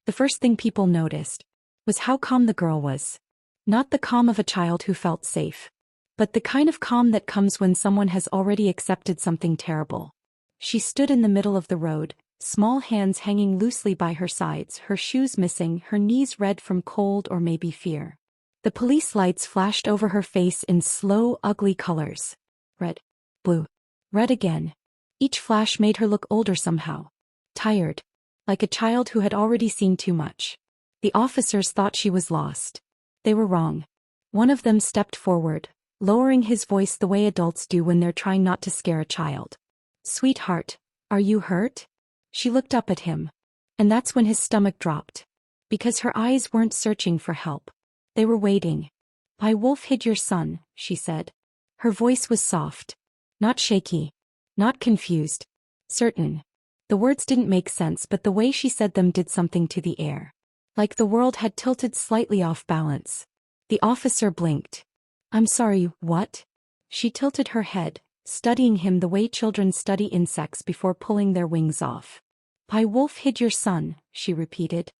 The first thing people noticed was how calm the girl was. Not the calm of a child who felt safe, but the kind of calm that comes when someone has already accepted something terrible. She stood in the middle of the road, small hands hanging loosely by her sides, her shoes missing, her knees red from cold or maybe fear. The police lights flashed over her face in slow, ugly colors. Red, blue, red again. Each flash made her look older somehow. Tired. Like a child who had already seen too much. The officers thought she was lost. They were wrong. One of them stepped forward, lowering his voice the way adults do when they're trying not to scare a child. "Sweetheart, are you hurt?" She looked up at him. And that's when his stomach dropped. Because her eyes weren't searching for help. They were waiting. "My wolf hid your son," she said. Her voice was soft. Not shaky. Not confused. Certain. The words didn't make sense, but the way she said them did something to the air. Like the world had tilted slightly off balance. The officer blinked. "I'm sorry, what?" She tilted her head, studying him the way children study insects before pulling their wings off. "My wolf hid your son," she repeated.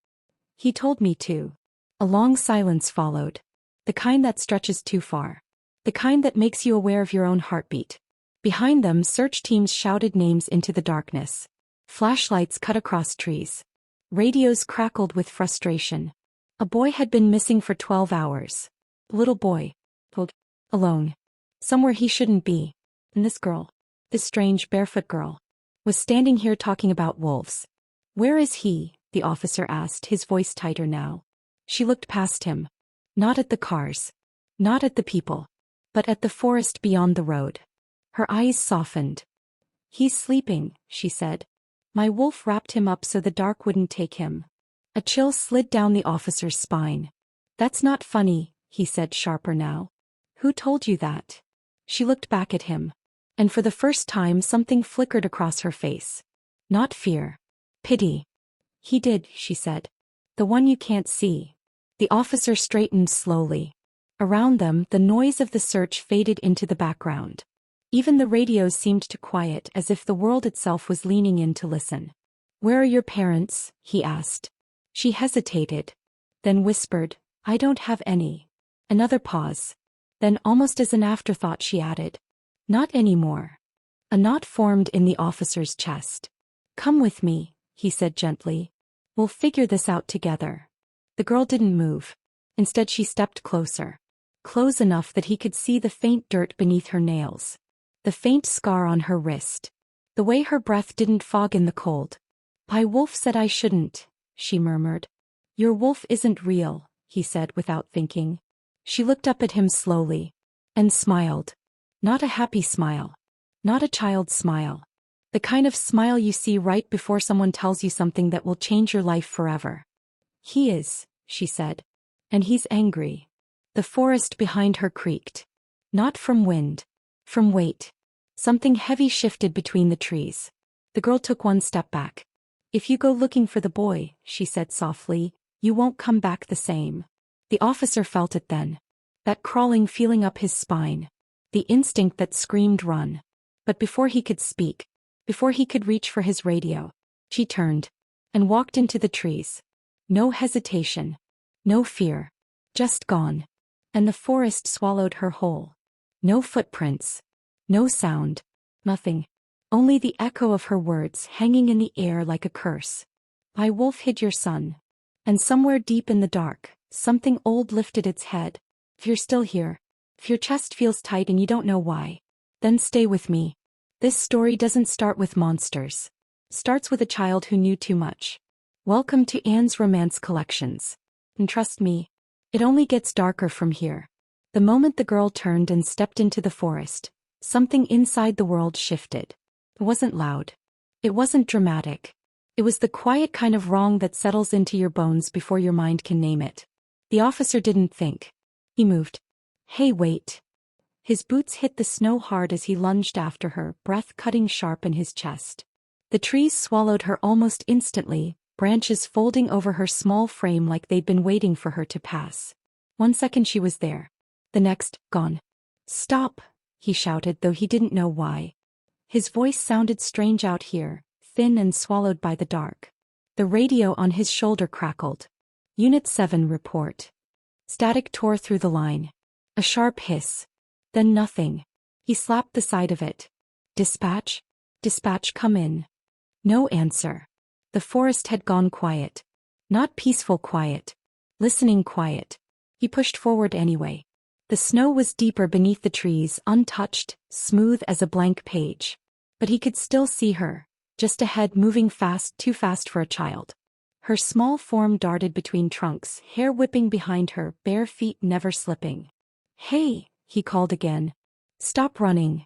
"He told me to." A long silence followed. The kind that stretches too far. The kind that makes you aware of your own heartbeat. Behind them, search teams shouted names into the darkness. Flashlights cut across trees. Radios crackled with frustration. A boy had been missing for 12 hours. A little boy. Pulled. Alone. Somewhere he shouldn't be. And this girl. This strange barefoot girl. Was standing here talking about wolves. "Where is he?" the officer asked, his voice tighter now. She looked past him. Not at the cars. Not at the people. But at the forest beyond the road. Her eyes softened. "He's sleeping," she said. "My wolf wrapped him up so the dark wouldn't take him." A chill slid down the officer's spine. "That's not funny," he said, sharper now. "Who told you that?" She looked back at him. And for the first time something flickered across her face. Not fear. Pity. "He did," she said. "The one you can't see." The officer straightened slowly. Around them, the noise of the search faded into the background. Even the radios seemed to quiet, as if the world itself was leaning in to listen. "Where are your parents?" he asked. She hesitated. Then whispered, "I don't have any." Another pause. Then, almost as an afterthought, she added, "Not anymore." A knot formed in the officer's chest. "Come with me," he said gently. "We'll figure this out together." The girl didn't move. Instead, she stepped closer. Close enough that he could see the faint dirt beneath her nails. The faint scar on her wrist. The way her breath didn't fog in the cold. "My wolf said I shouldn't," she murmured. "Your wolf isn't real," he said without thinking. She looked up at him slowly. And smiled. Not a happy smile. Not a child's smile. The kind of smile you see right before someone tells you something that will change your life forever. "He is," she said. "And he's angry." The forest behind her creaked. Not from wind. From weight. Something heavy shifted between the trees. The girl took one step back. "If you go looking for the boy," she said softly, "you won't come back the same." The officer felt it then. That crawling feeling up his spine. The instinct that screamed run. But before he could speak, before he could reach for his radio, she turned. And walked into the trees. No hesitation. No fear. Just gone. And the forest swallowed her whole. No footprints. No sound. Nothing. Only the echo of her words hanging in the air like a curse. "My wolf hid your son." And somewhere deep in the dark, something old lifted its head. "If you're still here, if your chest feels tight and you don't know why, then stay with me. This story doesn't start with monsters. It starts with a child who knew too much. Welcome to Anne's Romance Collections. And trust me, it only gets darker from here." The moment the girl turned and stepped into the forest, something inside the world shifted. It wasn't loud. It wasn't dramatic. It was the quiet kind of wrong that settles into your bones before your mind can name it. The officer didn't think. He moved. "Hey, wait." His boots hit the snow hard as he lunged after her, breath cutting sharp in his chest. The trees swallowed her almost instantly, branches folding over her small frame like they'd been waiting for her to pass. 1 second she was there. The next, gone. "Stop," he shouted, though he didn't know why. His voice sounded strange out here, thin and swallowed by the dark. The radio on his shoulder crackled. Unit 7 report. Static tore through the line. A sharp hiss. Then nothing. He slapped the side of it. Dispatch? Dispatch, come in. No answer. The forest had gone quiet. Not peaceful quiet. Listening quiet. He pushed forward anyway. The snow was deeper beneath the trees, untouched, smooth as a blank page. But he could still see her, just ahead, moving fast, too fast for a child. Her small form darted between trunks, hair whipping behind her, bare feet never slipping. Hey, he called again. Stop running.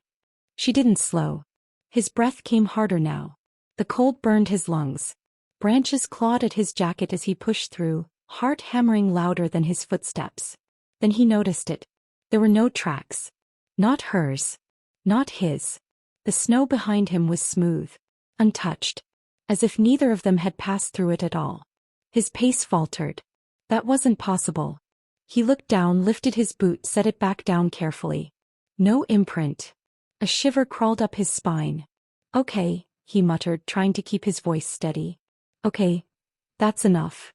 She didn't slow. His breath came harder now. The cold burned his lungs. Branches clawed at his jacket as he pushed through, heart hammering louder than his footsteps. Then he noticed it. There were no tracks. Not hers. Not his. The snow behind him was smooth, untouched, as if neither of them had passed through it at all. His pace faltered. That wasn't possible. He looked down, lifted his boot, set it back down carefully. No imprint. A shiver crawled up his spine. Okay, he muttered, trying to keep his voice steady. Okay, that's enough.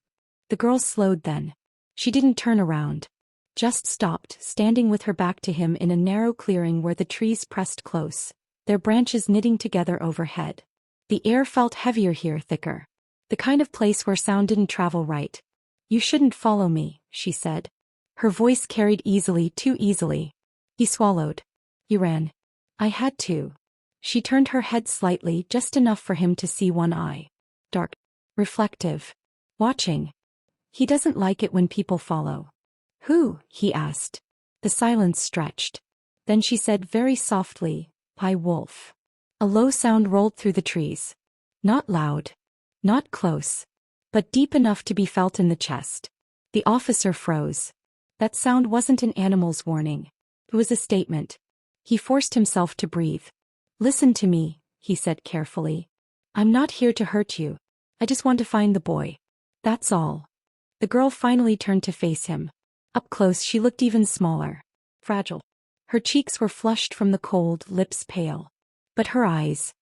The girl slowed then. She didn't turn around. Just stopped, standing with her back to him in a narrow clearing where the trees pressed close, their branches knitting together overhead. The air felt heavier here, thicker. The kind of place where sound didn't travel right. You shouldn't follow me, she said. Her voice carried easily, too easily. He swallowed. He ran. I had to. She turned her head slightly, just enough for him to see one eye. Dark. Reflective. Watching. He doesn't like it when people follow. Who? He asked. The silence stretched. Then she said very softly, I wolf. A low sound rolled through the trees. Not loud. Not close. But deep enough to be felt in the chest. The officer froze. That sound wasn't an animal's warning. It was a statement. He forced himself to breathe. Listen to me, he said carefully. I'm not here to hurt you. I just want to find the boy. That's all. The girl finally turned to face him. Up close she looked even smaller. Fragile. Her cheeks were flushed from the cold, lips pale. But her eyes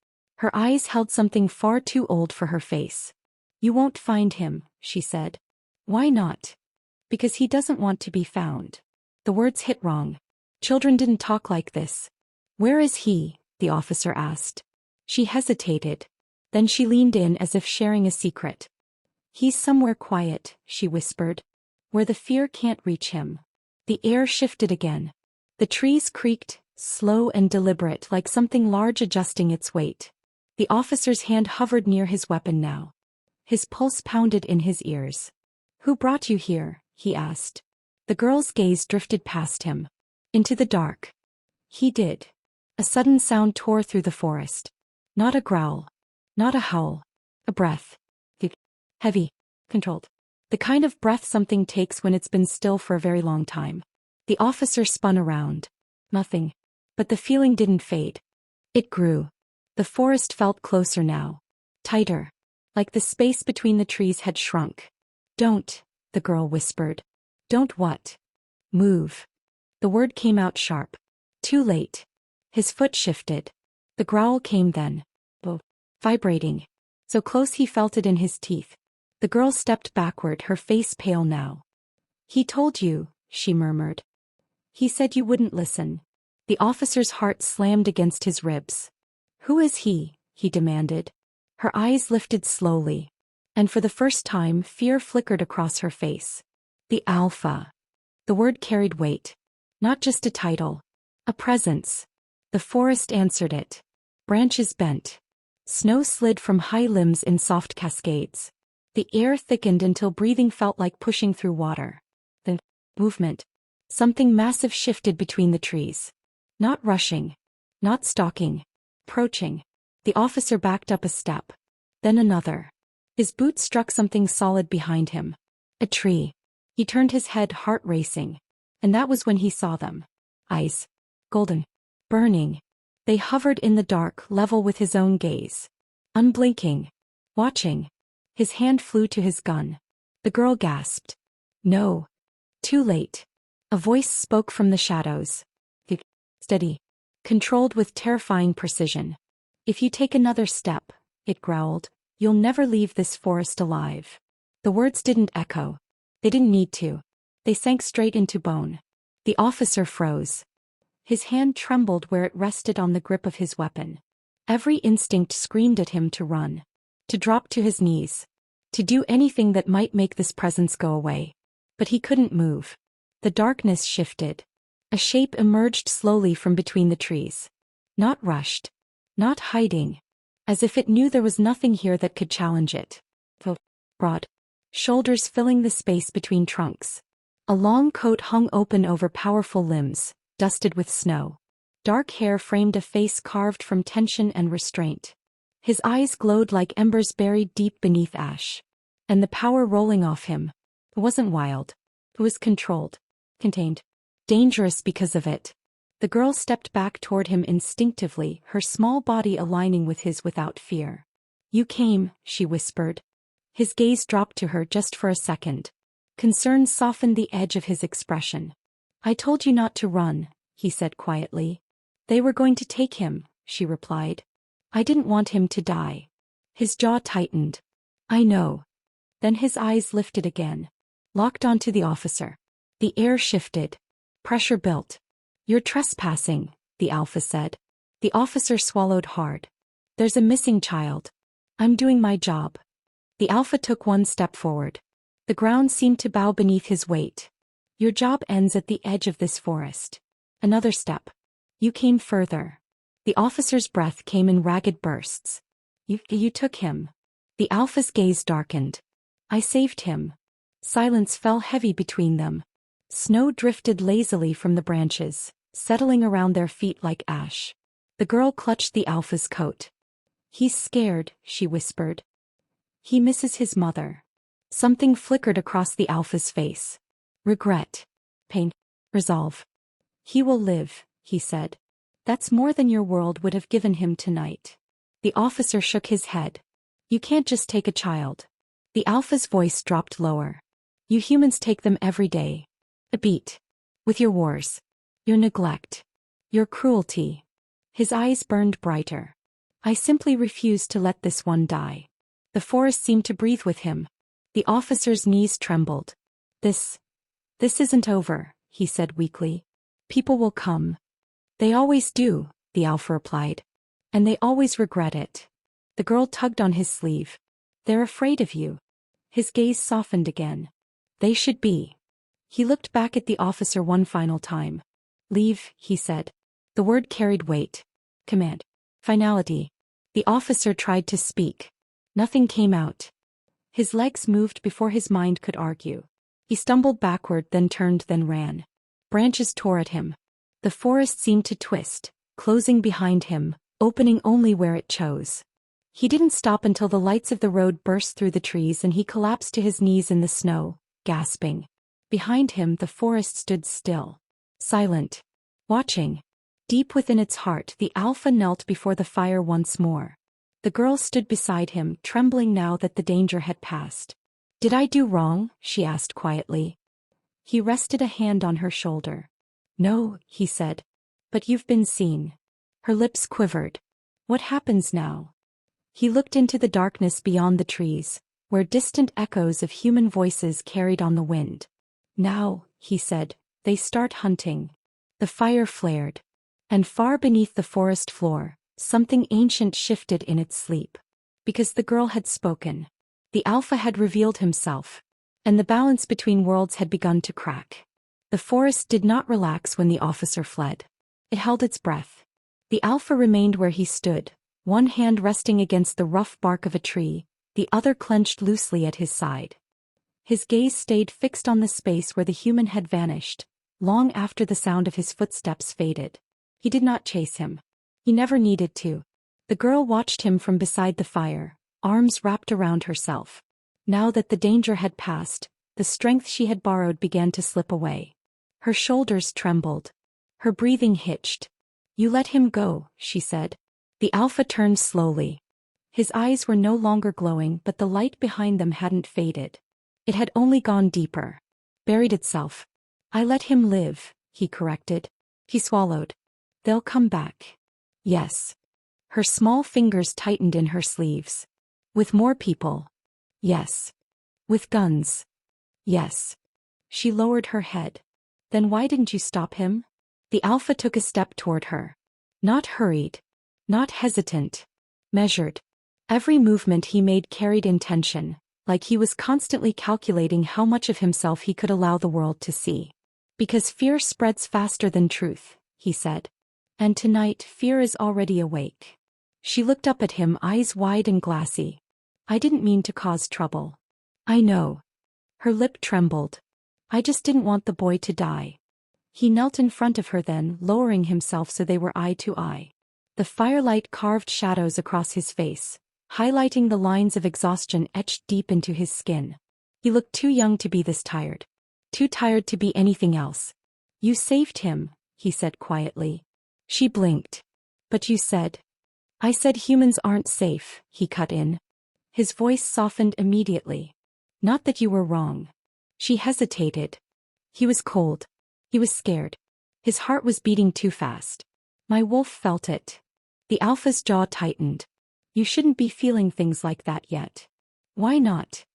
held something far too old for her face. You won't find him, she said. Why not? Because he doesn't want to be found. The words hit wrong. Children didn't talk like this. Where is he? The officer asked. She hesitated. Then she leaned in as if sharing a secret. He's somewhere quiet, she whispered. Where the fear can't reach him. The air shifted again. The trees creaked, slow and deliberate, like something large adjusting its weight. The officer's hand hovered near his weapon now. His pulse pounded in his ears. Who brought you here? He asked. The girl's gaze drifted past him. Into the dark. He did. A sudden sound tore through the forest. Not a growl. Not a howl. A breath. Heavy. Controlled. The kind of breath something takes when it's been still for a very long time. The officer spun around. Nothing. But the feeling didn't fade. It grew. The forest felt closer now. Tighter. Like the space between the trees had shrunk. Don't, the girl whispered. Don't what? Move. The word came out sharp. Too late. His foot shifted. The growl came then. Vibrating. So close he felt it in his teeth. The girl stepped backward, her face pale now. He told you, she murmured. He said you wouldn't listen. The officer's heart slammed against his ribs. Who is he? He demanded. Her eyes lifted slowly. And for the first time, fear flickered across her face. The Alpha. The word carried weight. Not just a title. A presence. The forest answered it. Branches bent. Snow slid from high limbs in soft cascades. The air thickened until breathing felt like pushing through water. The movement. Something massive shifted between the trees. Not rushing. Not stalking. Approaching. The officer backed up a step. Then another. His boot struck something solid behind him. A tree. He turned his head, heart racing. And that was when he saw them. Eyes. Golden. Burning. They hovered in the dark, level with his own gaze. Unblinking. Watching. His hand flew to his gun. The girl gasped. No. Too late. A voice spoke from the shadows. Steady. Controlled with terrifying precision. If you take another step, it growled, "You'll never leave this forest alive." The words didn't echo. They didn't need to. They sank straight into bone. The officer froze. His hand trembled where it rested on the grip of his weapon. Every instinct screamed at him to run. To drop to his knees. To do anything that might make this presence go away. But he couldn't move. The darkness shifted. A shape emerged slowly from between the trees. Not rushed. Not hiding. As if it knew there was nothing here that could challenge it. Broad shoulders filling the space between trunks. A long coat hung open over powerful limbs, dusted with snow. Dark hair framed a face carved from tension and restraint. His eyes glowed like embers buried deep beneath ash. And the power rolling off him. It wasn't wild. It was controlled. Contained. Dangerous because of it. The girl stepped back toward him instinctively, her small body aligning with his without fear. "You came," she whispered. His gaze dropped to her just for a second. Concern softened the edge of his expression. "I told you not to run," he said quietly. "They were going to take him," she replied. "I didn't want him to die." His jaw tightened. "I know." Then his eyes lifted again. Locked onto the officer. The air shifted. Pressure built. "You're trespassing," the Alpha said. The officer swallowed hard. "There's a missing child. I'm doing my job." The Alpha took one step forward. The ground seemed to bow beneath his weight. "Your job ends at the edge of this forest." Another step. "You came further." The officer's breath came in ragged bursts. You took him." The Alpha's gaze darkened. "I saved him." Silence fell heavy between them. Snow drifted lazily from the branches, settling around their feet like ash. The girl clutched the Alpha's coat. "He's scared," she whispered. "He misses his mother." Something flickered across the Alpha's face. Regret. Pain. Resolve. "He will live," he said. "That's more than your world would have given him tonight." The officer shook his head. "You can't just take a child." The Alpha's voice dropped lower. "You humans take them every day. A beat. With your wars. Your neglect. Your cruelty." His eyes burned brighter. "I simply refuse to let this one die." The forest seemed to breathe with him. The officer's knees trembled. This isn't over," he said weakly. "People will come." "They always do," the Alpha replied. "And they always regret it." The girl tugged on his sleeve. "They're afraid of you." His gaze softened again. "They should be." He looked back at the officer one final time. "Leave," he said. The word carried weight. Command. Finality. The officer tried to speak. Nothing came out. His legs moved before his mind could argue. He stumbled backward, then turned, then ran. Branches tore at him. The forest seemed to twist, closing behind him, opening only where it chose. He didn't stop until the lights of the road burst through the trees and he collapsed to his knees in the snow, gasping. Behind him the forest stood still. Silent. Watching. Deep within its heart the Alpha knelt before the fire once more. The girl stood beside him, trembling now that the danger had passed. "Did I do wrong?" she asked quietly. He rested a hand on her shoulder. "No," he said. "But you've been seen." Her lips quivered. "What happens now?" He looked into the darkness beyond the trees, where distant echoes of human voices carried on the wind. "Now," he said, "they start hunting." The fire flared. And far beneath the forest floor, something ancient shifted in its sleep. Because the girl had spoken. The Alpha had revealed himself. And the balance between worlds had begun to crack. The forest did not relax when the officer fled. It held its breath. The Alpha remained where he stood, one hand resting against the rough bark of a tree, the other clenched loosely at his side. His gaze stayed fixed on the space where the human had vanished, long after the sound of his footsteps faded. He did not chase him. He never needed to. The girl watched him from beside the fire, arms wrapped around herself. Now that the danger had passed, the strength she had borrowed began to slip away. Her shoulders trembled. Her breathing hitched. "You let him go," she said. The Alpha turned slowly. His eyes were no longer glowing, but the light behind them hadn't faded. It had only gone deeper. Buried itself. "I let him live," he corrected. He swallowed. "They'll come back." "Yes." Her small fingers tightened in her sleeves. With more people? Yes. With guns? Yes. She lowered her head. Then why didn't you stop him? The alpha took a step toward her. Not hurried. Not hesitant. Measured. Every movement he made carried intention, like he was constantly calculating how much of himself he could allow the world to see. Because fear spreads faster than truth, he said. And tonight fear is already awake. She looked up at him, eyes wide and glassy. I didn't mean to cause trouble. I know. Her lip trembled. I just didn't want the boy to die. He knelt in front of her then, lowering himself so they were eye to eye. The firelight carved shadows across his face, highlighting the lines of exhaustion etched deep into his skin. He looked too young to be this tired. Too tired to be anything else. You saved him, he said quietly. She blinked. But you said. I said humans aren't safe, he cut in. His voice softened immediately. Not that you were wrong. She hesitated. He was cold. He was scared. His heart was beating too fast. My wolf felt it. The alpha's jaw tightened. You shouldn't be feeling things like that yet. Why not?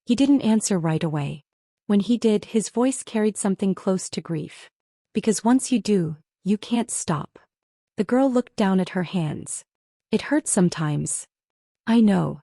He didn't answer right away. When he did, his voice carried something close to grief. Because once you do, you can't stop. The girl looked down at her hands. It hurts sometimes. I know.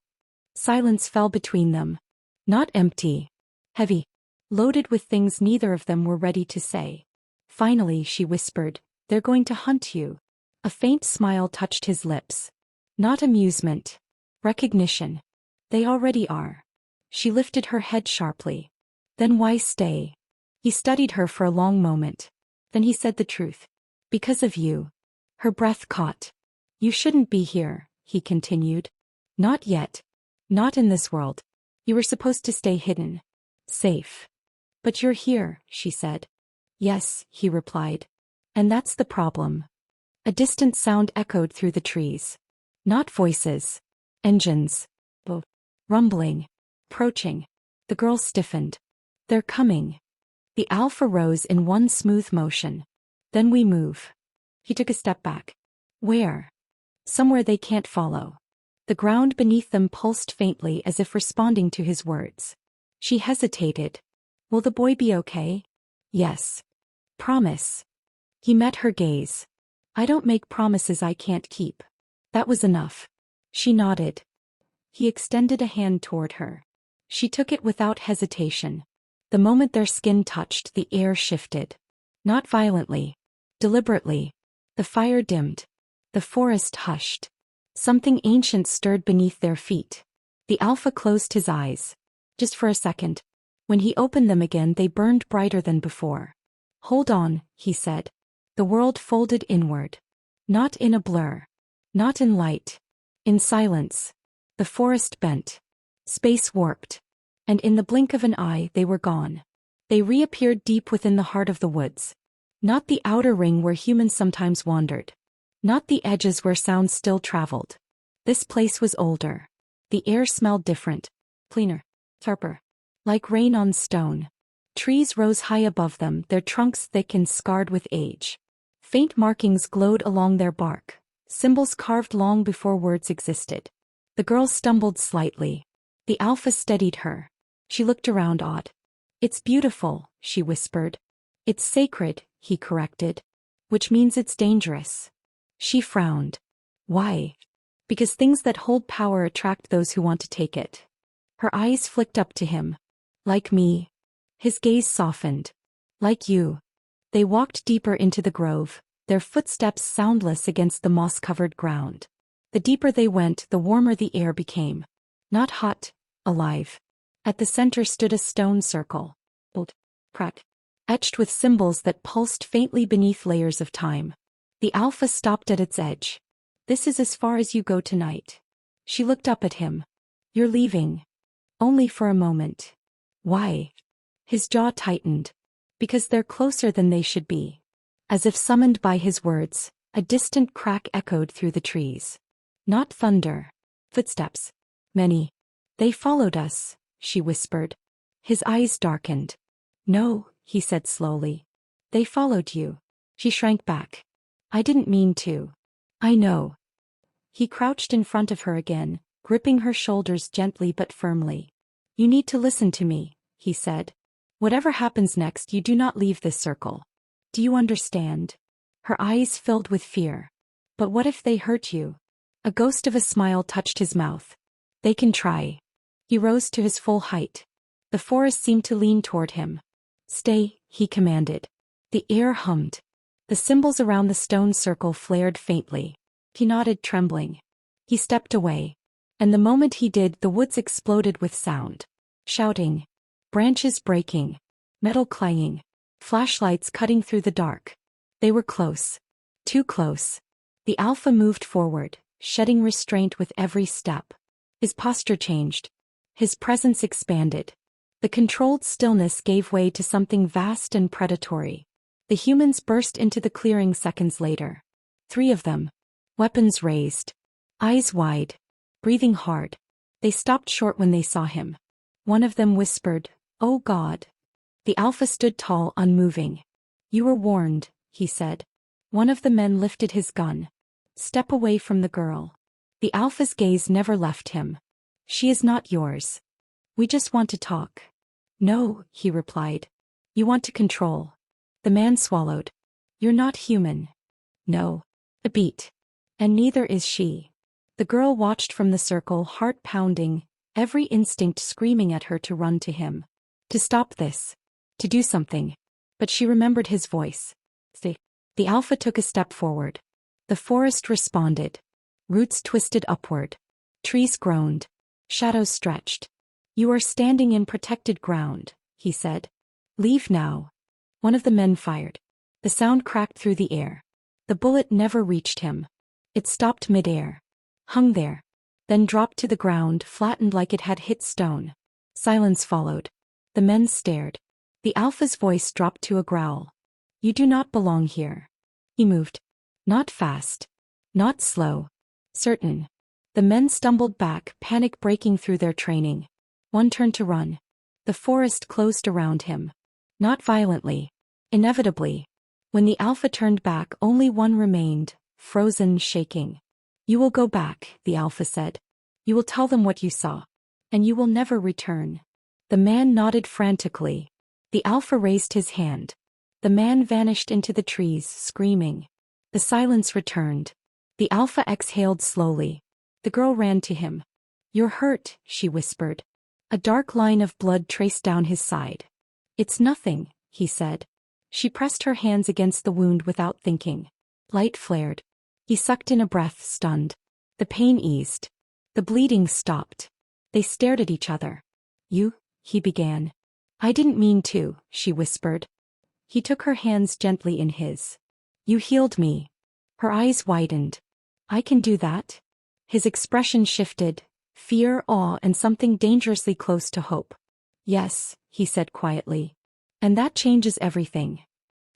Silence fell between them. Not empty. Heavy. Loaded with things neither of them were ready to say. Finally, she whispered, they're going to hunt you. A faint smile touched his lips. Not amusement. Recognition. They already are. She lifted her head sharply. Then why stay? He studied her for a long moment. Then he said the truth. Because of you. Her breath caught. You shouldn't be here, he continued. Not yet. Not in this world. You were supposed to stay hidden. Safe. But you're here, she said. Yes, he replied. And that's the problem. A distant sound echoed through the trees. Not voices. Engines. Rumbling. Approaching. The girl stiffened. They're coming. The alpha rose in one smooth motion. Then we move. He took a step back. Where? Somewhere they can't follow. The ground beneath them pulsed faintly as if responding to his words. She hesitated. Will the boy be okay? Yes. Promise. He met her gaze. I don't make promises I can't keep. That was enough. She nodded. He extended a hand toward her. She took it without hesitation. The moment their skin touched, the air shifted. Not violently. Deliberately. The fire dimmed. The forest hushed. Something ancient stirred beneath their feet. The alpha closed his eyes. Just for a second. When he opened them again, they burned brighter than before. Hold on, he said. The world folded inward. Not in a blur. Not in light. In silence. The forest bent. Space warped. And in the blink of an eye, they were gone. They reappeared deep within the heart of the woods. Not the outer ring where humans sometimes wandered. Not the edges where sound still traveled. This place was older. The air smelled different. Cleaner. Sharper. Like rain on stone. Trees rose high above them, their trunks thick and scarred with age. Faint markings glowed along their bark, symbols carved long before words existed. The girl stumbled slightly. The alpha steadied her. She looked around, awed. It's beautiful, she whispered. It's sacred, he corrected. Which means it's dangerous. She frowned. Why? Because things that hold power attract those who want to take it. Her eyes flicked up to him. Like me. His gaze softened. Like you. They walked deeper into the grove, their footsteps soundless against the moss-covered ground. The deeper they went, the warmer the air became. Not hot, alive. At the center stood a stone circle. Old, cracked, etched with symbols that pulsed faintly beneath layers of time. The alpha stopped at its edge. This is as far as you go tonight. She looked up at him. You're leaving. Only for a moment. Why? His jaw tightened. Because they're closer than they should be. As if summoned by his words, a distant crack echoed through the trees. Not thunder. Footsteps. Many. They followed us, she whispered. His eyes darkened. No, he said slowly. They followed you. She shrank back. I didn't mean to. I know. He crouched in front of her again, gripping her shoulders gently but firmly. You need to listen to me, he said. Whatever happens next, you do not leave this circle. Do you understand? Her eyes filled with fear. But what if they hurt you? A ghost of a smile touched his mouth. They can try. He rose to his full height. The forest seemed to lean toward him. Stay, he commanded. The air hummed. The symbols around the stone circle flared faintly. He nodded, trembling. He stepped away. And the moment he did, the woods exploded with sound. Shouting. Branches breaking. Metal clanging. Flashlights cutting through the dark. They were close. Too close. The Alpha moved forward, shedding restraint with every step. His posture changed. His presence expanded. The controlled stillness gave way to something vast and predatory. The humans burst into the clearing seconds later. 3 of them. Weapons raised. Eyes wide. Breathing hard. They stopped short when they saw him. One of them whispered, "Oh God." The Alpha stood tall, unmoving. You were warned, he said. One of the men lifted his gun. Step away from the girl. The Alpha's gaze never left him. She is not yours. We just want to talk. No, he replied. You want to control. The man swallowed. You're not human. No. A beat. And neither is she. The girl watched from the circle, heart pounding, every instinct screaming at her to run to him. To stop this. To do something. But she remembered his voice. The Alpha took a step forward. The forest responded. Roots twisted upward. Trees groaned. Shadows stretched. You are standing in protected ground, he said. Leave now. One of the men fired. The sound cracked through the air. The bullet never reached him. It stopped midair. Hung there. Then dropped to the ground, flattened like it had hit stone. Silence followed. The men stared. The Alpha's voice dropped to a growl. You do not belong here. He moved. Not fast. Not slow. Certain. The men stumbled back, panic breaking through their training. One turned to run. The forest closed around him. Not violently. Inevitably. When the Alpha turned back, only one remained, frozen, shaking. You will go back, the Alpha said. You will tell them what you saw. And you will never return. The man nodded frantically. The Alpha raised his hand. The man vanished into the trees, screaming. The silence returned. The Alpha exhaled slowly. The girl ran to him. You're hurt, she whispered. A dark line of blood traced down his side. It's nothing, he said. She pressed her hands against the wound without thinking. Light flared. He sucked in a breath, stunned. The pain eased. The bleeding stopped. They stared at each other. You, he began. I didn't mean to, she whispered. He took her hands gently in his. You healed me. Her eyes widened. I can do that? His expression shifted. Fear, awe, and something dangerously close to hope. Yes, he said quietly. And that changes everything.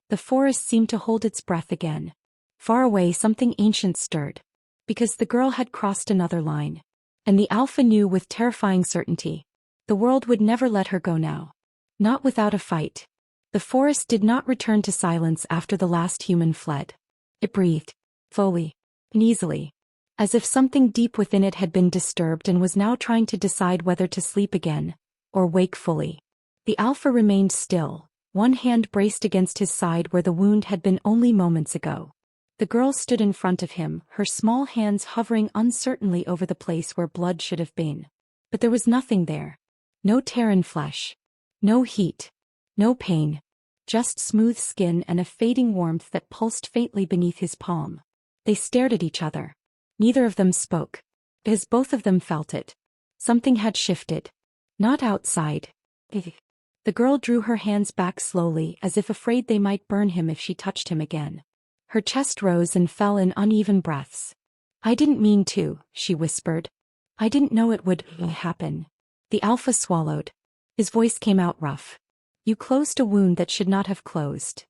The forest seemed to hold its breath again. Far away, something ancient stirred. Because the girl had crossed another line. And the Alpha knew with terrifying certainty. The world would never let her go now. Not without a fight. The forest did not return to silence after the last human fled. It breathed. Fully. And easily. As if something deep within it had been disturbed and was now trying to decide whether to sleep again, or wake fully. The Alpha remained still, one hand braced against his side where the wound had been only moments ago. The girl stood in front of him, her small hands hovering uncertainly over the place where blood should have been. But there was nothing there. No tear in flesh. No heat. No pain. Just smooth skin and a fading warmth that pulsed faintly beneath his palm. They stared at each other. Neither of them spoke. As both of them felt it. Something had shifted. Not outside. The girl drew her hands back slowly, as if afraid they might burn him if she touched him again. Her chest rose and fell in uneven breaths. I didn't mean to, she whispered. I didn't know it would happen. The Alpha swallowed. His voice came out rough. You closed a wound that should not have closed.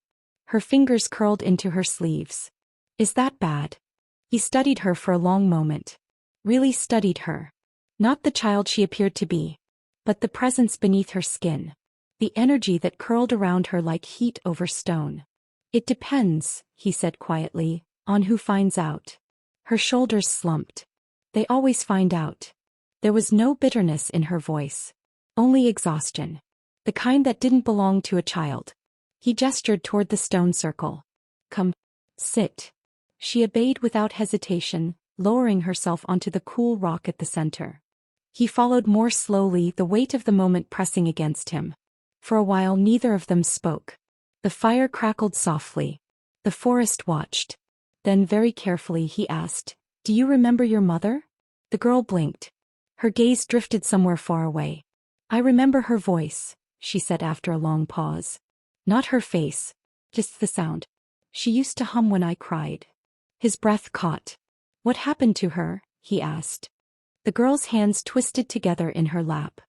Her fingers curled into her sleeves. Is that bad? He studied her for a long moment. Really studied her. Not the child she appeared to be. But the presence beneath her skin. The energy that curled around her like heat over stone. It depends, he said quietly, on who finds out. Her shoulders slumped. They always find out. There was no bitterness in her voice. Only exhaustion. The kind that didn't belong to a child. He gestured toward the stone circle. Come. Sit. She obeyed without hesitation, lowering herself onto the cool rock at the center. He followed more slowly, the weight of the moment pressing against him. For a while neither of them spoke. The fire crackled softly. The forest watched. Then very carefully he asked, "Do you remember your mother?" The girl blinked. Her gaze drifted somewhere far away. "I remember her voice," she said after a long pause. "Not her face. Just the sound. She used to hum when I cried." His breath caught. "What happened to her?" he asked. The girl's hands twisted together in her lap.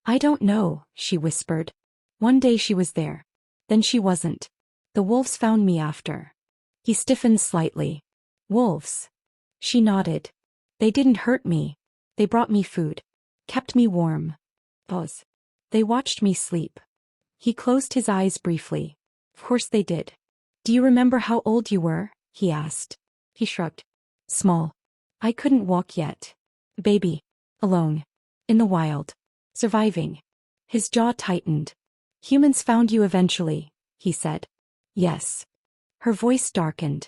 "I don't know," she whispered. "One day she was there. Then she wasn't. The wolves found me after." He stiffened slightly. "Wolves?" She nodded. "They didn't hurt me. They brought me food. Kept me warm. Pause. They watched me sleep." He closed his eyes briefly. "Of course they did." "Do you remember how old you were?" he asked. He shrugged. "Small. I couldn't walk yet. Baby. Alone. In the wild. Surviving." His jaw tightened. "Humans found you eventually," he said. "Yes." Her voice darkened.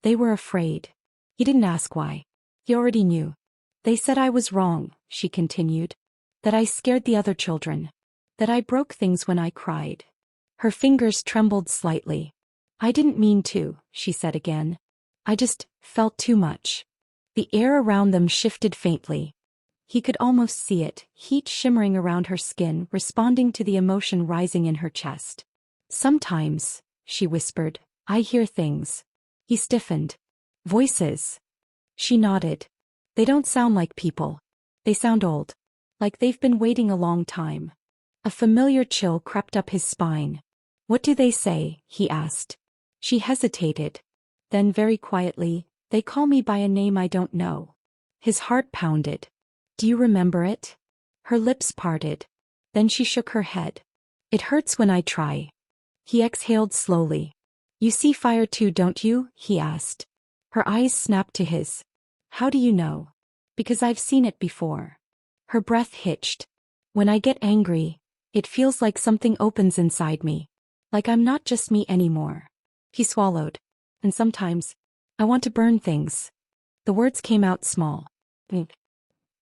"They were afraid." He didn't ask why. He already knew. "They said I was wrong," she continued. "That I scared the other children. That I broke things when I cried." Her fingers trembled slightly. "I didn't mean to," she said again. "I just felt too much." The air around them shifted faintly. He could almost see it, heat shimmering around her skin, responding to the emotion rising in her chest. "Sometimes," she whispered, "I hear things." He stiffened. "Voices." She nodded. "They don't sound like people. They sound old. Like they've been waiting a long time." A familiar chill crept up his spine. "What do they say?" he asked. She hesitated. Then very quietly, "They call me by a name I don't know." His heart pounded. "Do you remember it?" Her lips parted. Then she shook her head. "It hurts when I try." He exhaled slowly. "You see fire too, don't you?" he asked. Her eyes snapped to his. "How do you know?" "Because I've seen it before." Her breath hitched. "When I get angry, it feels like something opens inside me. Like I'm not just me anymore." He swallowed. "And sometimes, I want to burn things." The words came out small.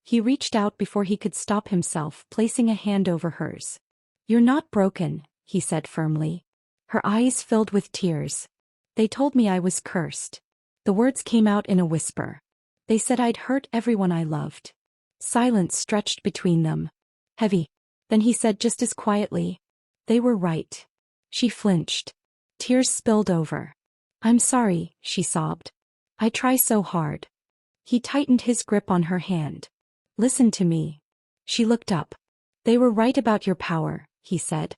He reached out before he could stop himself, placing a hand over hers. "You're not broken," he said firmly. Her eyes filled with tears. "They told me I was cursed." The words came out in a whisper. "They said I'd hurt everyone I loved." Silence stretched between them. Heavy. Then he said just as quietly, "They were right." She flinched. Tears spilled over. "I'm sorry," she sobbed. "I try so hard." He tightened his grip on her hand. "Listen to me." She looked up. "They were right about your power," he said.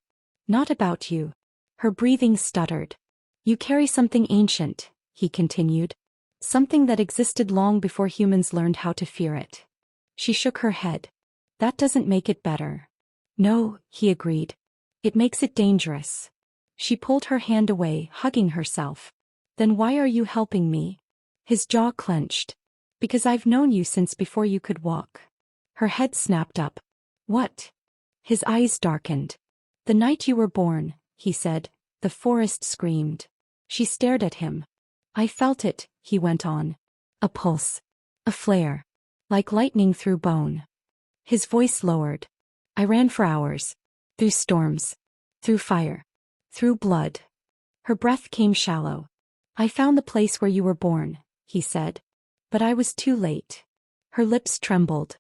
"Not about you." Her breathing stuttered. "You carry something ancient," he continued. "Something that existed long before humans learned how to fear it." She shook her head. "That doesn't make it better." "No," he agreed. "It makes it dangerous." She pulled her hand away, hugging herself. "Then why are you helping me?" His jaw clenched. "Because I've known you since before you could walk." Her head snapped up. "What?" His eyes darkened. "The night you were born," he said, "the forest screamed." She stared at him. "I felt it," he went on. "A pulse. A flare. Like lightning through bone." His voice lowered. "I ran for hours. Through storms. Through fire. Through blood." Her breath came shallow. "I found the place where you were born," he said. "But I was too late." Her lips trembled.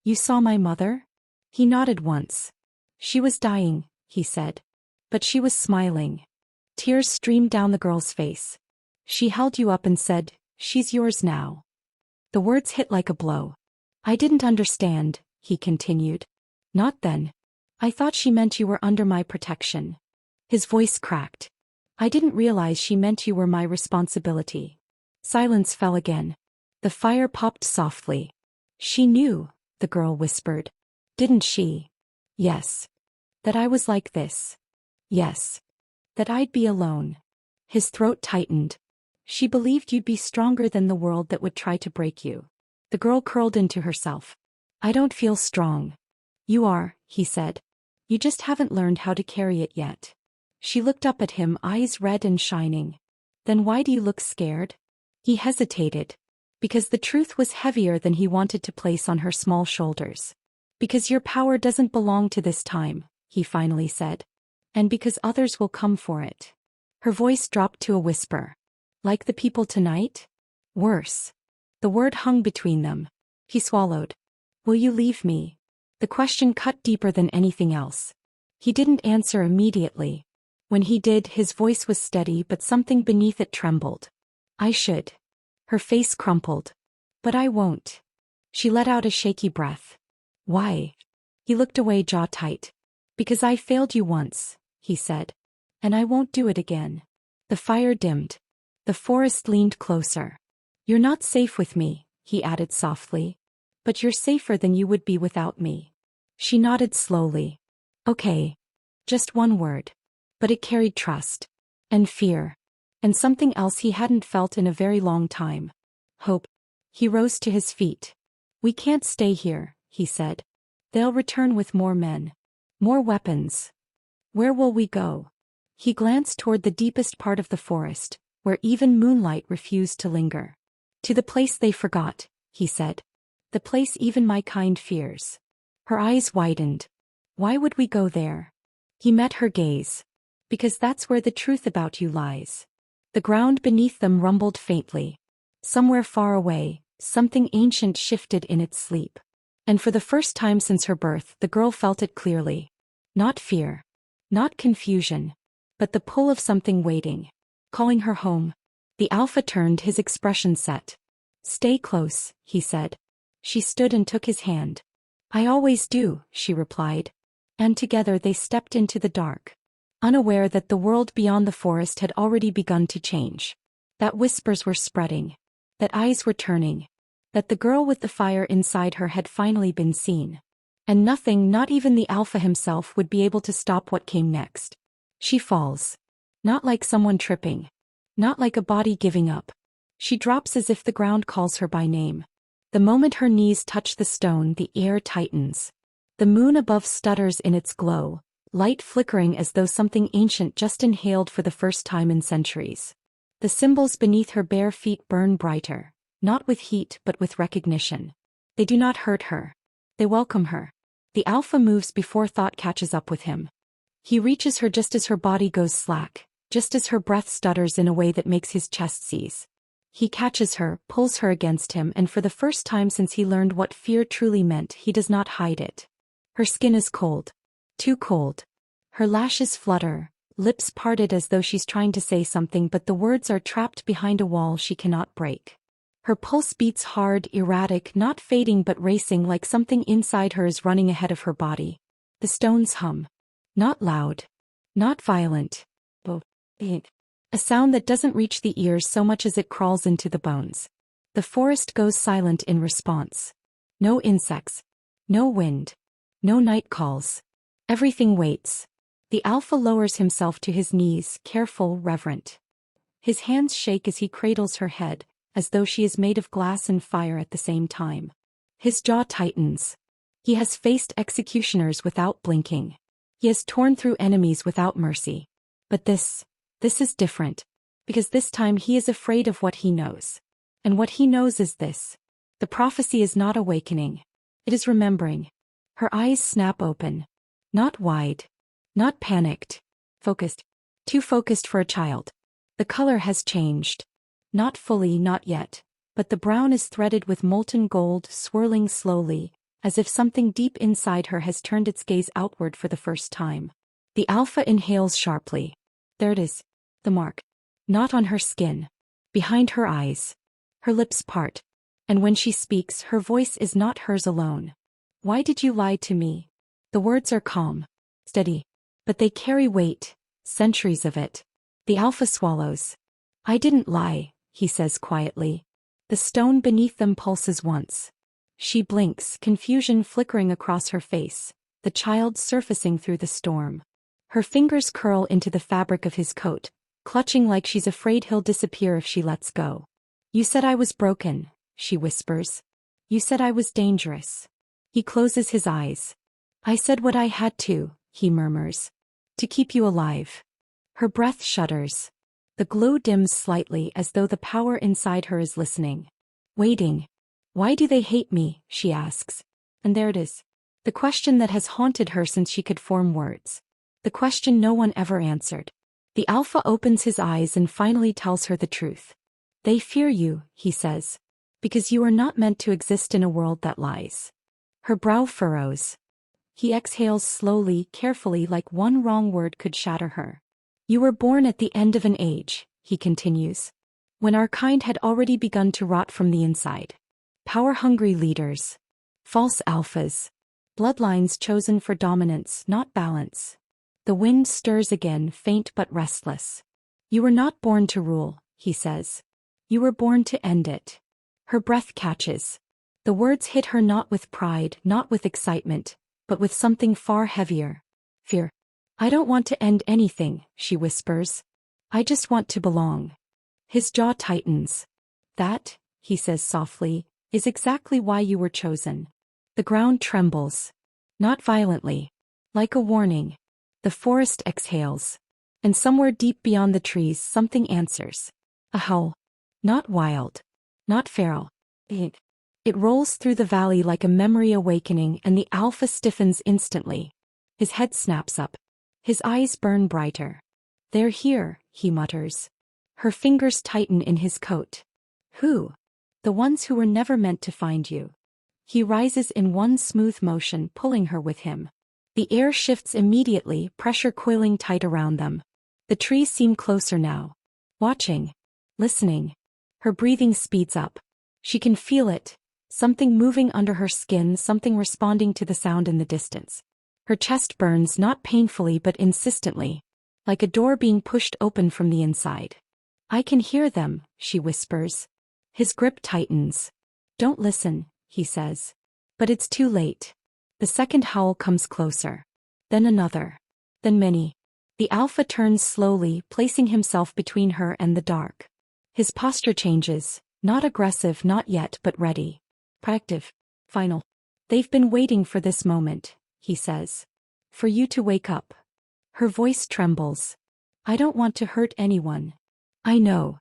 "You saw my mother?" He nodded once. "She was dying," he said. "But she was smiling." Tears streamed down the girl's face. "She held you up and said, 'She's yours now.'" The words hit like a blow. "I didn't understand," he continued. "Not then. I thought she meant you were under my protection." His voice cracked. "I didn't realize she meant you were my responsibility." Silence fell again. The fire popped softly. "She knew," the girl whispered. "Didn't she?" "Yes." "That I was like this." "Yes." "That I'd be alone." His throat tightened. "She believed you'd be stronger than the world that would try to break you." The girl curled into herself. I don't feel strong. You are, he said. You just haven't learned how to carry it yet. She looked up at him, eyes red and shining. Then why do you look scared? He hesitated. Because the truth was heavier than he wanted to place on her small shoulders. Because your power doesn't belong to this time, he finally said. And because others will come for it. Her voice dropped to a whisper. Like the people tonight? Worse. The word hung between them. He swallowed. Will you leave me? The question cut deeper than anything else. He didn't answer immediately. When he did, his voice was steady, but something beneath it trembled. I should. Her face crumpled. But I won't. She let out a shaky breath. Why? He looked away, jaw tight. Because I failed you once, he said. And I won't do it again. The fire dimmed. The forest leaned closer. You're not safe with me, he added softly. But you're safer than you would be without me. She nodded slowly. Okay. Just one word. But it carried trust. And fear. And something else he hadn't felt in a very long time. Hope. He rose to his feet. We can't stay here, he said. They'll return with more men. More weapons. Where will we go? He glanced toward the deepest part of the forest, where even moonlight refused to linger. To the place they forgot, he said. The place even my kind fears. Her eyes widened. Why would we go there? He met her gaze. Because that's where the truth about you lies. The ground beneath them rumbled faintly. Somewhere far away, something ancient shifted in its sleep. And for the first time since her birth, the girl felt it clearly. Not fear. Not confusion. But the pull of something waiting. Calling her home. The alpha turned, his expression set. Stay close, he said. She stood and took his hand. I always do, she replied. And together they stepped into the dark. Unaware that the world beyond the forest had already begun to change. That whispers were spreading. That eyes were turning. That the girl with the fire inside her had finally been seen. And nothing, not even the alpha himself, would be able to stop what came next. She falls. Not like someone tripping. Not like a body giving up. She drops as if the ground calls her by name. The moment her knees touch the stone, the air tightens. The moon above stutters in its glow, light flickering as though something ancient just inhaled for the first time in centuries. The symbols beneath her bare feet burn brighter, not with heat but with recognition. They do not hurt her. They welcome her. The alpha moves before thought catches up with him. He reaches her just as her body goes slack, just as her breath stutters in a way that makes his chest seize. He catches her, pulls her against him, and for the first time since he learned what fear truly meant, he does not hide it. Her skin is cold. Too cold. Her lashes flutter, lips parted as though she's trying to say something, but the words are trapped behind a wall she cannot break. Her pulse beats hard, erratic, not fading but racing, like something inside her is running ahead of her body. The stones hum. Not loud. Not violent. But a sound that doesn't reach the ears so much as it crawls into the bones. The forest goes silent in response. No insects. No wind. No night calls. Everything waits. The alpha lowers himself to his knees, careful, reverent. His hands shake as he cradles her head, as though she is made of glass and fire at the same time. His jaw tightens. He has faced executioners without blinking. He has torn through enemies without mercy. But this is different. Because this time he is afraid of what he knows. And what he knows is this. The prophecy is not awakening. It is remembering. Her eyes snap open. Not wide. Not panicked. Focused. Too focused for a child. The color has changed. Not fully, not yet. But the brown is threaded with molten gold, swirling slowly, as if something deep inside her has turned its gaze outward for the first time. The alpha inhales sharply. There it is. The mark. Not on her skin. Behind her eyes. Her lips part. And when she speaks, her voice is not hers alone. Why did you lie to me? The words are calm. Steady. But they carry weight. Centuries of it. The alpha swallows. I didn't lie, he says quietly. The stone beneath them pulses once. She blinks, confusion flickering across her face, the child surfacing through the storm. Her fingers curl into the fabric of his coat, clutching like she's afraid he'll disappear if she lets go. You said I was broken, she whispers. You said I was dangerous. He closes his eyes. I said what I had to, he murmurs. To keep you alive. Her breath shudders. The glow dims slightly as though the power inside her is listening. Waiting. Why do they hate me, she asks. And there it is. The question that has haunted her since she could form words. The question no one ever answered. The Alpha opens his eyes and finally tells her the truth. They fear you, he says. Because you are not meant to exist in a world that lies. Her brow furrows. He exhales slowly, carefully, like one wrong word could shatter her. You were born at the end of an age, he continues. When our kind had already begun to rot from the inside. Power-hungry leaders. False alphas. Bloodlines chosen for dominance, not balance. The wind stirs again, faint but restless. You were not born to rule, he says. You were born to end it. Her breath catches. The words hit her not with pride, not with excitement, but with something far heavier. Fear. I don't want to end anything, she whispers. I just want to belong. His jaw tightens. That, he says softly, is exactly why you were chosen. The ground trembles. Not violently. Like a warning. The forest exhales. And somewhere deep beyond the trees something answers. A howl. Not wild. Not feral. It rolls through the valley like a memory awakening, and the Alpha stiffens instantly. His head snaps up. His eyes burn brighter. They're here, he mutters. Her fingers tighten in his coat. Who? The ones who were never meant to find you. He rises in one smooth motion, pulling her with him. The air shifts immediately, pressure coiling tight around them. The trees seem closer now. Watching. Listening. Her breathing speeds up. She can feel it. Something moving under her skin, something responding to the sound in the distance. Her chest burns, not painfully but insistently. Like a door being pushed open from the inside. I can hear them, she whispers. His grip tightens. Don't listen, he says. But it's too late. The second howl comes closer. Then another. Then many. The Alpha turns slowly, placing himself between her and the dark. His posture changes, not aggressive, not yet, but ready. Proactive. Final. They've been waiting for this moment, he says. For you to wake up. Her voice trembles. I don't want to hurt anyone. I know.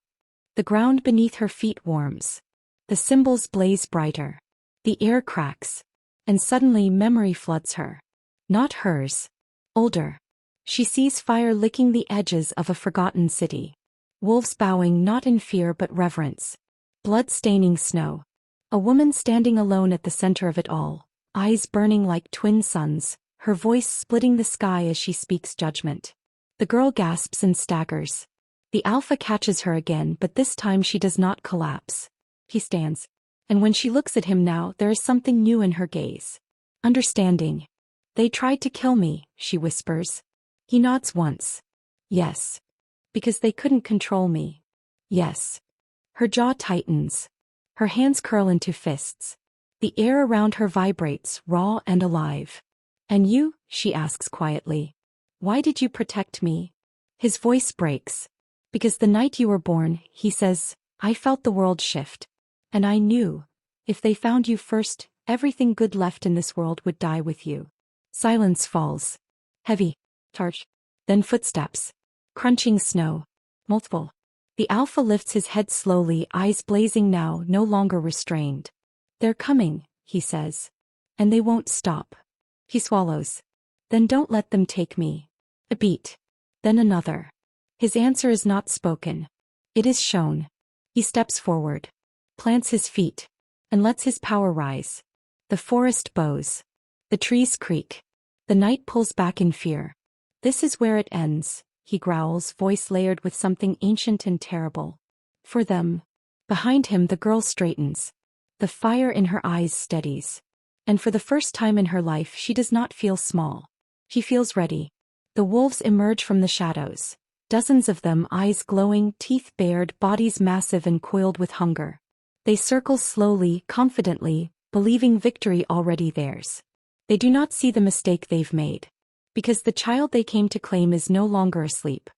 The ground beneath her feet warms. The symbols blaze brighter. The air cracks. And suddenly memory floods her. Not hers. Older. She sees fire licking the edges of a forgotten city. Wolves bowing not in fear but reverence. Blood staining snow. A woman standing alone at the center of it all, eyes burning like twin suns, her voice splitting the sky as she speaks judgment. The girl gasps and staggers. The Alpha catches her again, but this time she does not collapse. He stands. And when she looks at him now, there is something new in her gaze. Understanding. They tried to kill me, she whispers. He nods once. Yes. Because they couldn't control me. Yes. Her jaw tightens. Her hands curl into fists. The air around her vibrates, raw and alive. And you, she asks quietly. Why did you protect me? His voice breaks. Because the night you were born, he says, I felt the world shift. And I knew, if they found you first, everything good left in this world would die with you. Silence falls. Heavy. Harsh. Then footsteps. Crunching snow. Multiple. The Alpha lifts his head slowly, eyes blazing now, no longer restrained. They're coming, he says. And they won't stop. He swallows. Then don't let them take me. A beat. Then another. His answer is not spoken. It is shown. He steps forward. Plants his feet. And lets his power rise. The forest bows. The trees creak. The night pulls back in fear. This is where it ends. He growls, voice layered with something ancient and terrible. For them. Behind him the girl straightens. The fire in her eyes steadies. And for the first time in her life she does not feel small. She feels ready. The wolves emerge from the shadows. Dozens of them, eyes glowing, teeth bared, bodies massive and coiled with hunger. They circle slowly, confidently, believing victory already theirs. They do not see the mistake they've made. Because the child they came to claim is no longer asleep.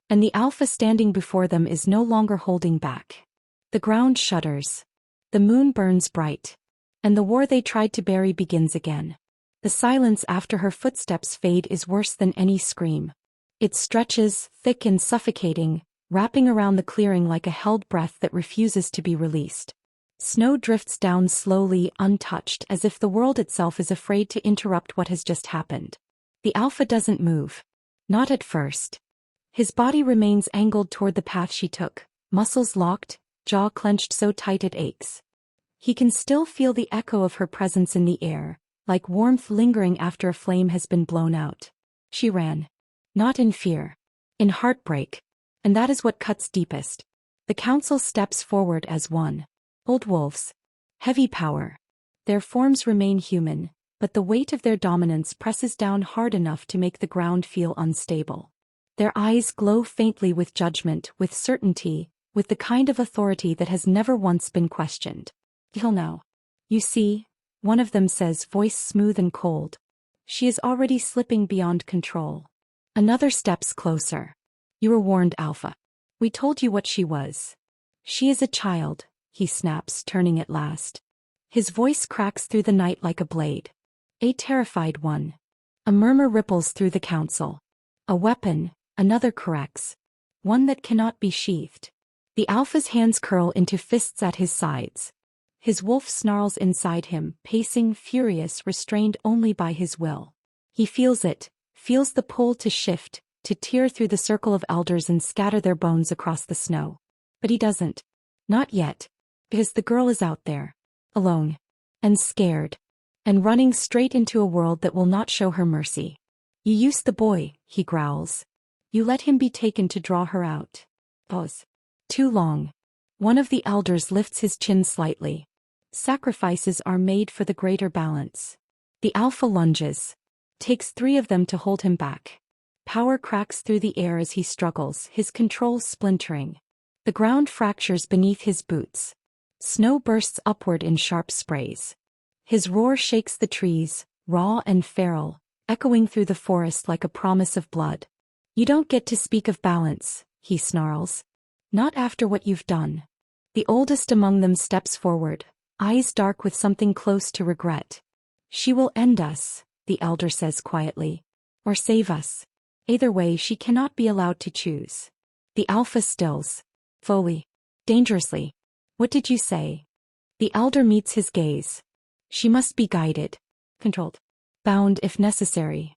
And the Alpha standing before them is no longer holding back. The ground shudders. The moon burns bright. And the war they tried to bury begins again. The silence after her footsteps fade is worse than any scream. It stretches, thick and suffocating, wrapping around the clearing like a held breath that refuses to be released. Snow drifts down slowly, untouched, as if the world itself is afraid to interrupt what has just happened. The Alpha doesn't move. Not at first. His body remains angled toward the path she took, muscles locked, jaw clenched so tight it aches. He can still feel the echo of her presence in the air, like warmth lingering after a flame has been blown out. She ran. Not in fear. In heartbreak. And that is what cuts deepest. The council steps forward as one. Old wolves. Heavy power. Their forms remain human, but the weight of their dominance presses down hard enough to make the ground feel unstable. Their eyes glow faintly with judgment, with certainty, with the kind of authority that has never once been questioned. He'll know. You see, one of them says, voice smooth and cold. She is already slipping beyond control. Another steps closer. You were warned, Alpha. We told you what she was. She is a child, he snaps, turning at last. His voice cracks through the night like a blade. A terrified one. A murmur ripples through the council. A weapon, another corrects. One that cannot be sheathed. The Alpha's hands curl into fists at his sides. His wolf snarls inside him, pacing, furious, restrained only by his will. He feels it, feels the pull to shift, to tear through the circle of elders and scatter their bones across the snow. But he doesn't. Not yet. Because the girl is out there. Alone. And scared. And running straight into a world that will not show her mercy. You used the boy, he growls. You let him be taken to draw her out. Pause. Too long. One of the elders lifts his chin slightly. Sacrifices are made for the greater balance. The Alpha lunges. Takes 3 of them to hold him back. Power cracks through the air as he struggles, his control splintering. The ground fractures beneath his boots. Snow bursts upward in sharp sprays. His roar shakes the trees, raw and feral, echoing through the forest like a promise of blood. You don't get to speak of balance, he snarls. Not after what you've done. The oldest among them steps forward, eyes dark with something close to regret. She will end us, the elder says quietly. Or save us. Either way, she cannot be allowed to choose. The Alpha stills. Fully. Dangerously. What did you say? The elder meets his gaze. She must be guided. Controlled. Bound if necessary.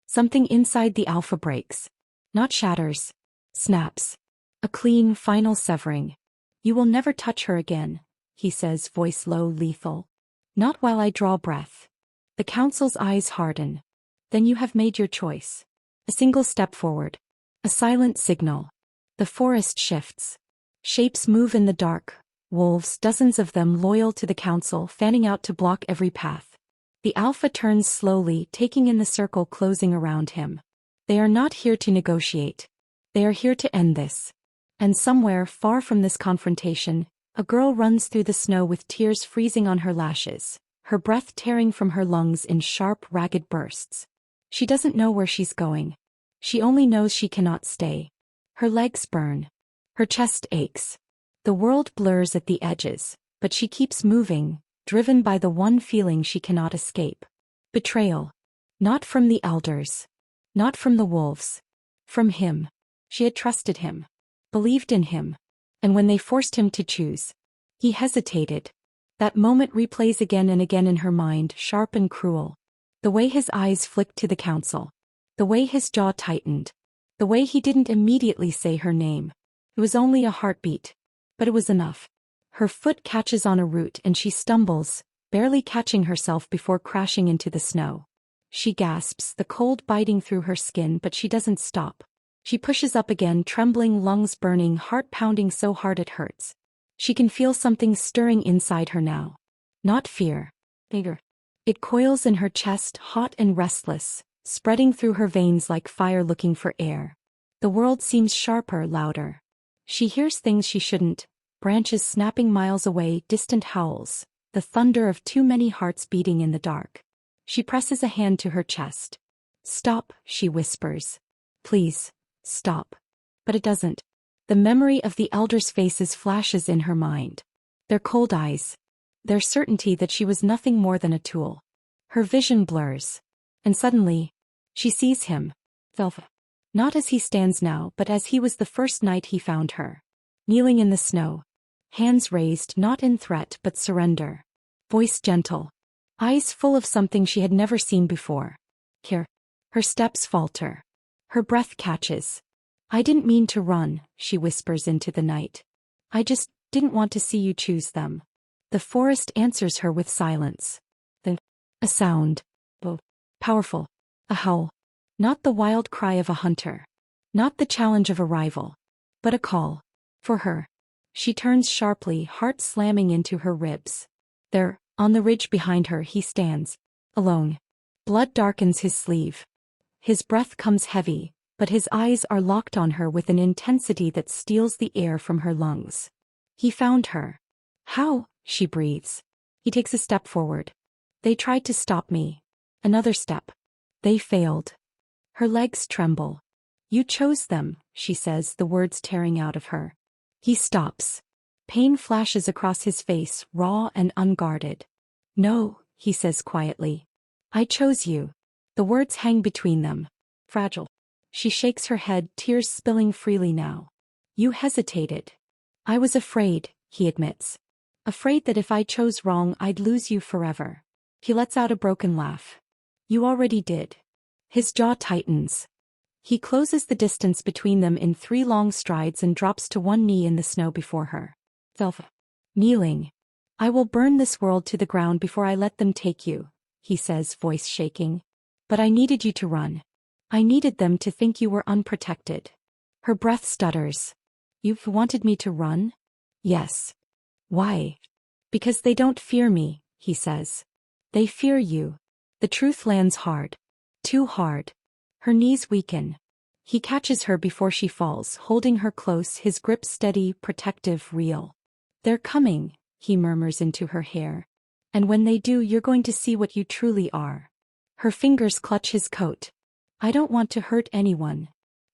Something inside the Alpha breaks. Not shatters. Snaps. A clean, final severing. You will never touch her again, he says, voice low, lethal. Not while I draw breath. The council's eyes harden. Then you have made your choice. A single step forward. A silent signal. The forest shifts. Shapes move in the dark. Wolves, dozens of them loyal to the council, fanning out to block every path. The Alpha turns slowly, taking in the circle closing around him. They are not here to negotiate. They are here to end this. And somewhere, far from this confrontation, a girl runs through the snow with tears freezing on her lashes, her breath tearing from her lungs in sharp, ragged bursts. She doesn't know where she's going. She only knows she cannot stay. Her legs burn. Her chest aches. The world blurs at the edges, but she keeps moving, driven by the one feeling she cannot escape. Betrayal. Not from the elders. Not from the wolves. From him. She had trusted him. Believed in him. And when they forced him to choose, he hesitated. That moment replays again and again in her mind, sharp and cruel. The way his eyes flicked to the council. The way his jaw tightened. The way he didn't immediately say her name. It was only a heartbeat. But it was enough. Her foot catches on a root and she stumbles, barely catching herself before crashing into the snow. She gasps, the cold biting through her skin, but she doesn't stop. She pushes up again, trembling, lungs burning, heart pounding so hard it hurts. She can feel something stirring inside her now. Not fear. Bigger. It coils in her chest, hot and restless, spreading through her veins like fire looking for air. The world seems sharper, louder. She hears things she shouldn't, branches snapping miles away, distant howls, the thunder of too many hearts beating in the dark. She presses a hand to her chest. Stop, she whispers. Please, stop. But it doesn't. The memory of the elders' faces flashes in her mind. Their cold eyes. their certainty that she was nothing more than a tool. Her vision blurs. And suddenly, she sees him. Velva. Not as he stands now, but as he was the first night he found her. Kneeling in the snow. Hands raised not in threat but surrender. Voice gentle. Eyes full of something she had never seen before. Care. Her steps falter. Her breath catches. I didn't mean to run, she whispers into the night. I just didn't want to see you choose them. The forest answers her with silence. Then, a sound. Powerful. A howl. Not the wild cry of a hunter. Not the challenge of a rival. But a call. For her. She turns sharply, heart slamming into her ribs. There, on the ridge behind her, he stands. Alone. Blood darkens his sleeve. His breath comes heavy, but his eyes are locked on her with an intensity that steals the air from her lungs. He found her. How? She breathes. He takes a step forward. They tried to stop me. Another step. They failed. Her legs tremble. You chose them, she says, the words tearing out of her. He stops. Pain flashes across his face, raw and unguarded. No, he says quietly. I chose you. The words hang between them. Fragile. She shakes her head, tears spilling freely now. You hesitated. I was afraid, he admits. Afraid that if I chose wrong I'd lose you forever. He lets out a broken laugh. You already did. His jaw tightens. He closes the distance between them in 3 long strides and drops to one knee in the snow before her. Velva. Kneeling. I will burn this world to the ground before I let them take you, he says, voice shaking. But I needed you to run. I needed them to think you were unprotected. Her breath stutters. You've wanted me to run? Yes. Why? Because they don't fear me, he says. They fear you. The truth lands hard. Too hard. Her knees weaken. He catches her before she falls, holding her close, his grip steady, protective, real. They're coming, he murmurs into her hair. And when they do, you're going to see what you truly are. Her fingers clutch his coat. I don't want to hurt anyone.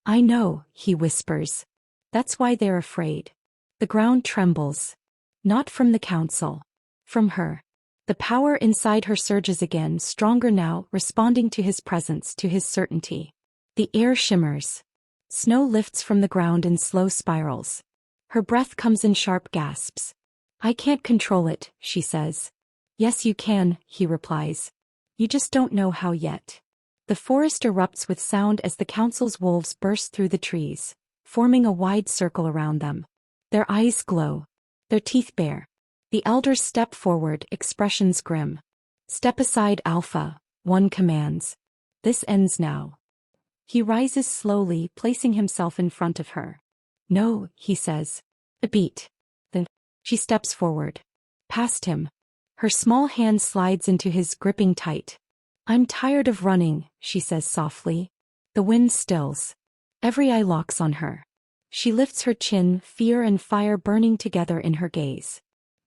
I know, he whispers. That's why they're afraid. The ground trembles. Not from the council. From her. The power inside her surges again, stronger now, responding to his presence, to his certainty. The air shimmers. Snow lifts from the ground in slow spirals. Her breath comes in sharp gasps. I can't control it, she says. Yes, you can, he replies. You just don't know how yet. The forest erupts with sound as the council's wolves burst through the trees, forming a wide circle around them. Their eyes glow. Their teeth bare. The elders step forward, expressions grim. Step aside, Alpha, one commands. This ends now. He rises slowly, placing himself in front of her. No, he says. A beat. Then, she steps forward. Past him. Her small hand slides into his, gripping tight. I'm tired of running, she says softly. The wind stills. Every eye locks on her. She lifts her chin, fear and fire burning together in her gaze.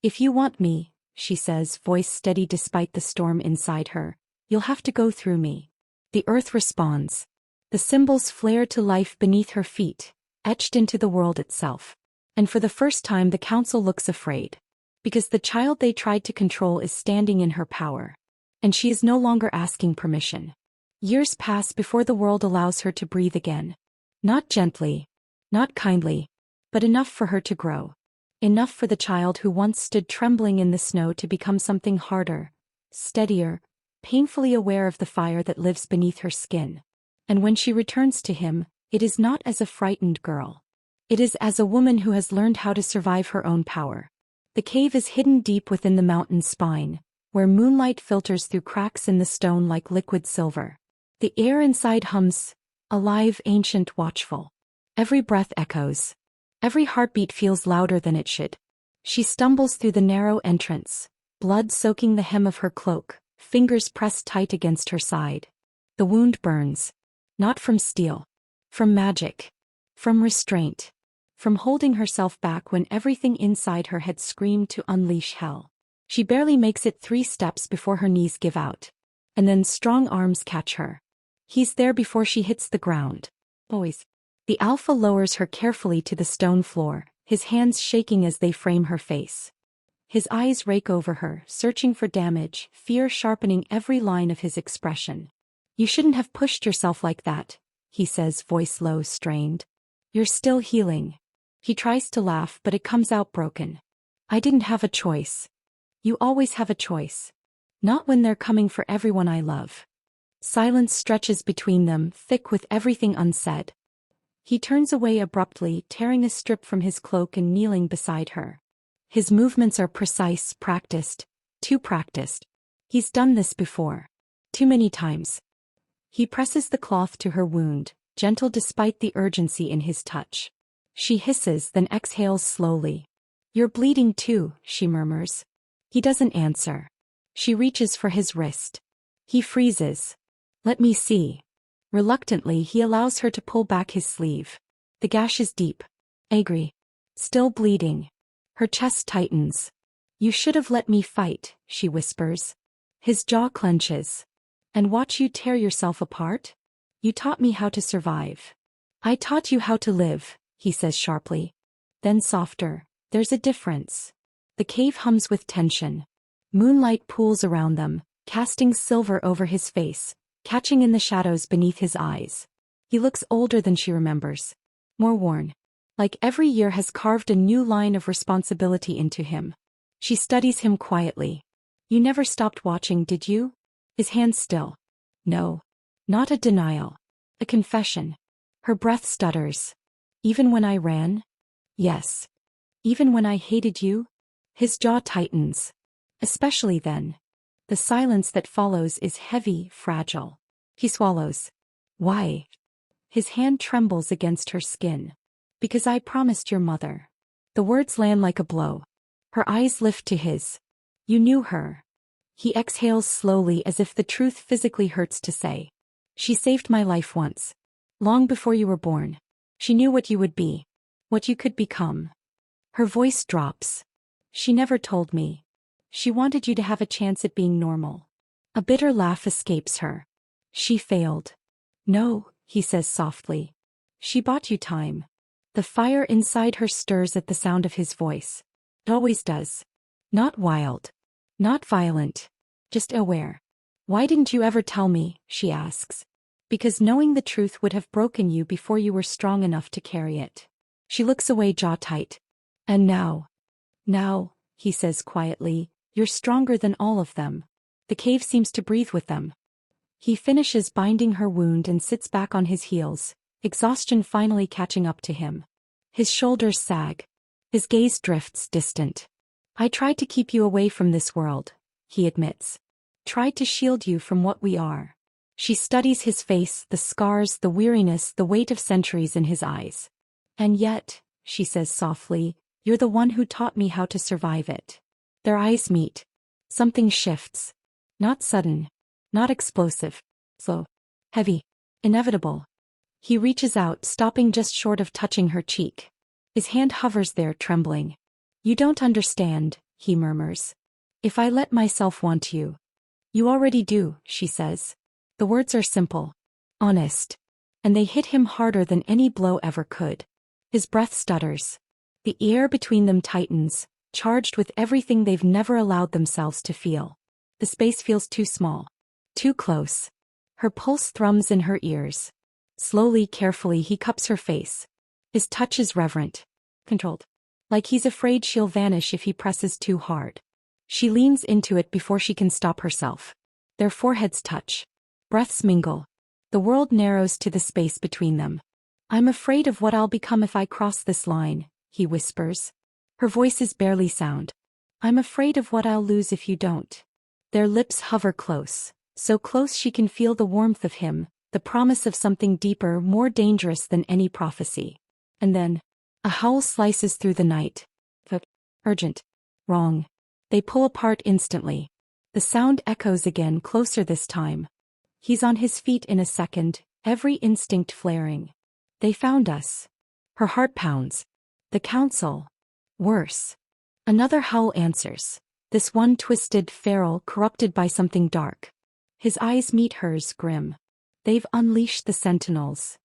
If you want me, she says, voice steady despite the storm inside her, you'll have to go through me. The earth responds. The symbols flare to life beneath her feet, etched into the world itself. And for the first time the council looks afraid. Because the child they tried to control is standing in her power. And she is no longer asking permission. Years pass before the world allows her to breathe again. Not gently, not kindly, but enough for her to grow. Enough for the child who once stood trembling in the snow to become something harder, steadier, painfully aware of the fire that lives beneath her skin. And when she returns to him, it is not as a frightened girl. It is as a woman who has learned how to survive her own power. The cave is hidden deep within the mountain's spine, where moonlight filters through cracks in the stone like liquid silver. The air inside hums, alive, ancient, watchful. Every breath echoes. Every heartbeat feels louder than it should. She stumbles through the narrow entrance, blood soaking the hem of her cloak, fingers pressed tight against her side. The wound burns. Not from steel. From magic. From restraint. From holding herself back when everything inside her had screamed to unleash hell. She barely makes it 3 steps before her knees give out. And then strong arms catch her. He's there before she hits the ground. Boys. The alpha lowers her carefully to the stone floor, his hands shaking as they frame her face. His eyes rake over her, searching for damage, fear sharpening every line of his expression. You shouldn't have pushed yourself like that, he says, voice low, strained. You're still healing. He tries to laugh, but it comes out broken. I didn't have a choice. You always have a choice. Not when they're coming for everyone I love. Silence stretches between them, thick with everything unsaid. He turns away abruptly, tearing a strip from his cloak and kneeling beside her. His movements are precise, practiced, too practiced. He's done this before. Too many times. He presses the cloth to her wound, gentle despite the urgency in his touch. She hisses, then exhales slowly. You're bleeding too, she murmurs. He doesn't answer. She reaches for his wrist. He freezes. Let me see. Reluctantly, he allows her to pull back his sleeve. The gash is deep. Angry. Still bleeding. Her chest tightens. You should have let me fight, she whispers. His jaw clenches. And watch you tear yourself apart? You taught me how to survive. I taught you how to live, he says sharply. Then softer. There's a difference. The cave hums with tension. Moonlight pools around them, casting silver over his face, catching in the shadows beneath his eyes. He looks older than she remembers. More worn. Like every year has carved a new line of responsibility into him. She studies him quietly. You never stopped watching, did you? His hands still. No. Not a denial. A confession. Her breath stutters. Even when I ran? Yes. Even when I hated you? His jaw tightens. Especially then. The silence that follows is heavy, fragile. He swallows. Why? His hand trembles against her skin. Because I promised your mother. The words land like a blow. Her eyes lift to his. You knew her. He exhales slowly as if the truth physically hurts to say. She saved my life once. Long before you were born. She knew what you would be. What you could become. Her voice drops. She never told me. She wanted you to have a chance at being normal. A bitter laugh escapes her. She failed. No, he says softly. She bought you time. The fire inside her stirs at the sound of his voice. It always does. Not wild. Not violent. Just aware. Why didn't you ever tell me, she asks. Because knowing the truth would have broken you before you were strong enough to carry it. She looks away, jaw tight. And now, he says quietly, you're stronger than all of them. The cave seems to breathe with them. He finishes binding her wound and sits back on his heels, exhaustion finally catching up to him. His shoulders sag. His gaze drifts distant. I tried to keep you away from this world, he admits. Tried to shield you from what we are. She studies his face, the scars, the weariness, the weight of centuries in his eyes. And yet, she says softly, you're the one who taught me how to survive it. Their eyes meet. Something shifts. Not sudden. Not explosive. Slow. Heavy. Inevitable. He reaches out, stopping just short of touching her cheek. His hand hovers there, trembling. You don't understand, he murmurs. If I let myself want you. You already do, she says. The words are simple. Honest. And they hit him harder than any blow ever could. His breath stutters. The air between them tightens, charged with everything they've never allowed themselves to feel. The space feels too small. Too close. Her pulse thrums in her ears. Slowly, carefully, he cups her face. His touch is reverent. Controlled. Like he's afraid she'll vanish if he presses too hard. She leans into it before she can stop herself. Their foreheads touch. Breaths mingle. The world narrows to the space between them. I'm afraid of what I'll become if I cross this line, he whispers. Her voice is barely sound. I'm afraid of what I'll lose if you don't. Their lips hover close, so close she can feel the warmth of him, the promise of something deeper, more dangerous than any prophecy. And then, a howl slices through the night. Urgent. Wrong. They pull apart instantly. The sound echoes again, closer this time. He's on his feet in a second, every instinct flaring. They found us. Her heart pounds. The council. Worse. Another howl answers. This one twisted, feral, corrupted by something dark. His eyes meet hers, grim. They've unleashed the sentinels.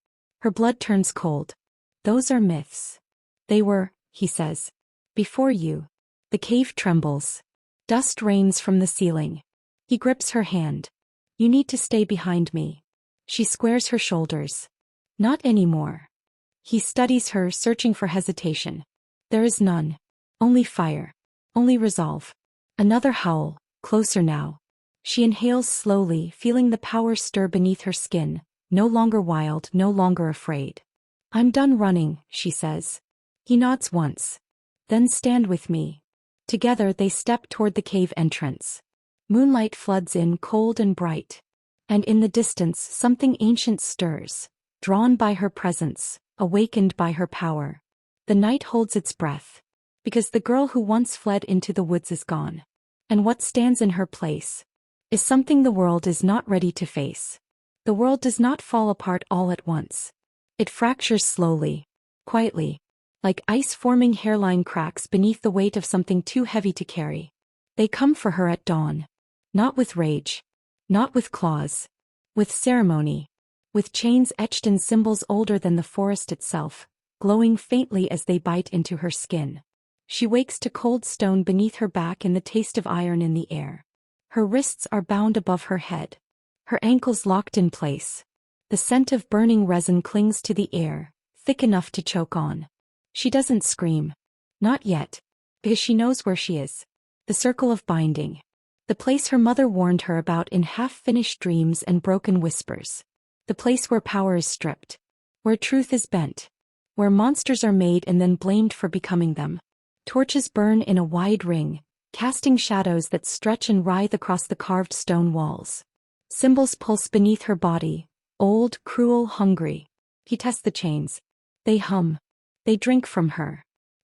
Her blood turns cold. Those are myths. They were, he says. Before you. The cave trembles. Dust rains from the ceiling. He grips her hand. You need to stay behind me. She squares her shoulders. Not anymore. He studies her, searching for hesitation. There is none. Only fire. Only resolve. Another howl, closer now. She inhales slowly, feeling the power stir beneath her skin, no longer wild, no longer afraid. I'm done running, she says. He nods once. Then stand with me. Together they step toward the cave entrance. Moonlight floods in cold and bright. And in the distance something ancient stirs, drawn by her presence, awakened by her power. The night holds its breath. Because the girl who once fled into the woods is gone. And what stands in her place is something the world is not ready to face. The world does not fall apart all at once. It fractures slowly, quietly, like ice-forming hairline cracks beneath the weight of something too heavy to carry. They come for her at dawn. Not with rage. Not with claws. With ceremony. With chains etched in symbols older than the forest itself, glowing faintly as they bite into her skin. She wakes to cold stone beneath her back and the taste of iron in the air. Her wrists are bound above her head. Her ankles locked in place. The scent of burning resin clings to the air, thick enough to choke on. She doesn't scream. Not yet. Because she knows where she is. The circle of binding. The place her mother warned her about in half-finished dreams and broken whispers. The place where power is stripped. Where truth is bent. Where monsters are made and then blamed for becoming them. Torches burn in a wide ring, casting shadows that stretch and writhe across the carved stone walls. Symbols pulse beneath her body, old, cruel, hungry. He tests the chains. They hum. They drink from her.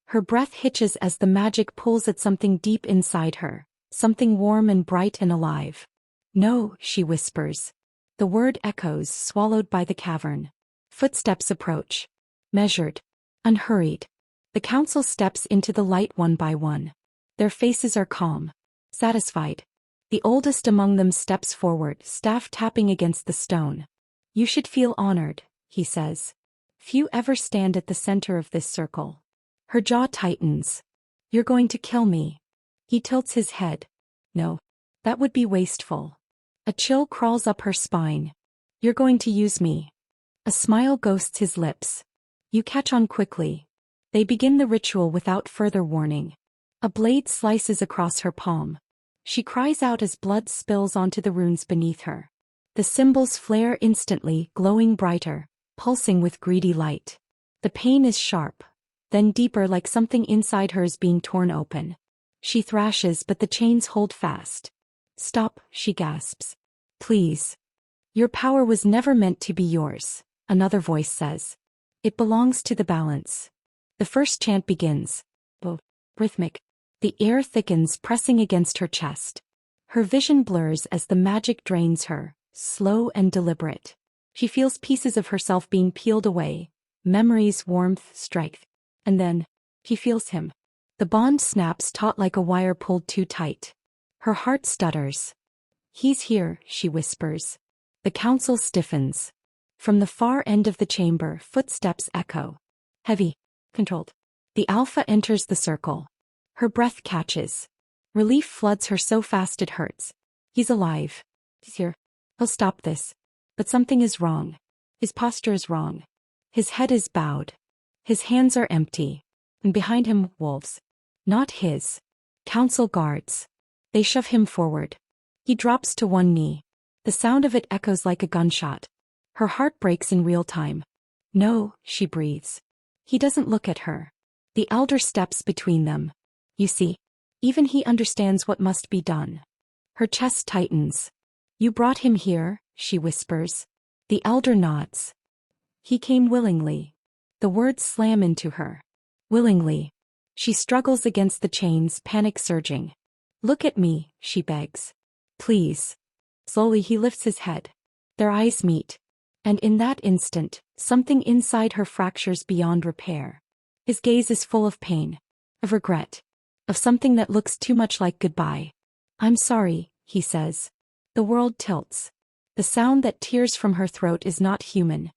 Her breath hitches as the magic pulls at something deep inside her, something warm and bright and alive. No, she whispers. The word echoes, swallowed by the cavern. Footsteps approach. Measured. Unhurried. The council steps into the light one by one. Their faces are calm. Satisfied. The oldest among them steps forward, staff tapping against the stone. You should feel honored, he says. Few ever stand at the center of this circle. Her jaw tightens. You're going to kill me. He tilts his head. No. That would be wasteful. A chill crawls up her spine. You're going to use me. A smile ghosts his lips. You catch on quickly. They begin the ritual without further warning. A blade slices across her palm. She cries out as blood spills onto the runes beneath her. The symbols flare instantly, glowing brighter, pulsing with greedy light. The pain is sharp, then deeper, like something inside her is being torn open. She thrashes, but the chains hold fast. Stop, she gasps. Please. Your power was never meant to be yours, another voice says. It belongs to the balance. The first chant begins. Rhythmic. The air thickens, pressing against her chest. Her vision blurs as the magic drains her, slow and deliberate. She feels pieces of herself being peeled away, memories, warmth, strength. And then, she feels him. The bond snaps taut like a wire pulled too tight. Her heart stutters. He's here, she whispers. The council stiffens. From the far end of the chamber, footsteps echo. Heavy. Controlled. The alpha enters the circle. Her breath catches. Relief floods her so fast it hurts. He's alive. He's here. He'll stop this. But something is wrong. His posture is wrong. His head is bowed. His hands are empty. And behind him, wolves. Not his. Council guards. They shove him forward. He drops to one knee. The sound of it echoes like a gunshot. Her heart breaks in real time. No, she breathes. He doesn't look at her. The elder steps between them. You see, even he understands what must be done. Her chest tightens. You brought him here, she whispers. The elder nods. He came willingly. The words slam into her. Willingly. She struggles against the chains, panic surging. Look at me, she begs. Please. Slowly he lifts his head. Their eyes meet. And in that instant, something inside her fractures beyond repair. His gaze is full of pain. Of regret. Of something that looks too much like goodbye. I'm sorry, he says. The world tilts. The sound that tears from her throat is not human.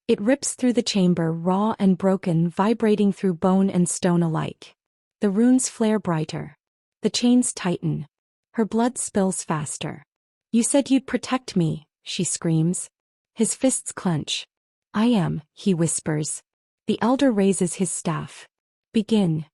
It rips through the chamber, raw and broken, vibrating through bone and stone alike. The runes flare brighter. The chains tighten. Her blood spills faster. You said you'd protect me, she screams. His fists clench. I am, he whispers. The elder raises his staff. Begin.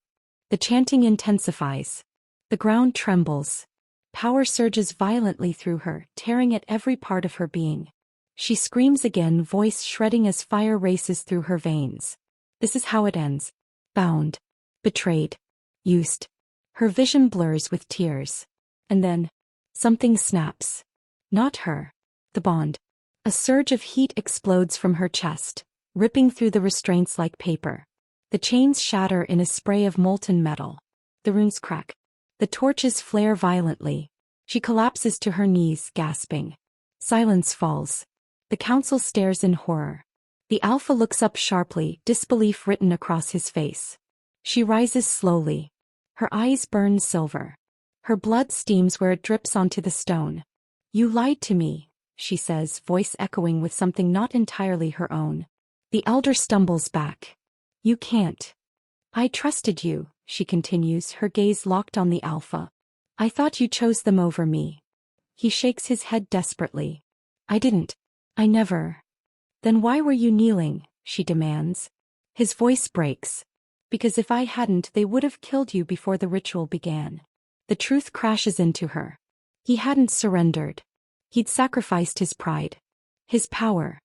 The chanting intensifies. The ground trembles. Power surges violently through her, tearing at every part of her being. She screams again, voice shredding as fire races through her veins. This is how it ends. Bound. Betrayed. Used. Her vision blurs with tears. And then, something snaps. Not her. The bond. A surge of heat explodes from her chest, ripping through the restraints like paper. The chains shatter in a spray of molten metal. The runes crack. The torches flare violently. She collapses to her knees, gasping. Silence falls. The council stares in horror. The Alpha looks up sharply, disbelief written across his face. She rises slowly. Her eyes burn silver. Her blood steams where it drips onto the stone. You lied to me, she says, voice echoing with something not entirely her own. The elder stumbles back. You can't. I trusted you, she continues, her gaze locked on the Alpha. I thought you chose them over me. He shakes his head desperately. I didn't. I never. Then why were you kneeling, she demands. His voice breaks. Because if I hadn't, they would have killed you before the ritual began. The truth crashes into her. He hadn't surrendered. He'd sacrificed his pride, his power,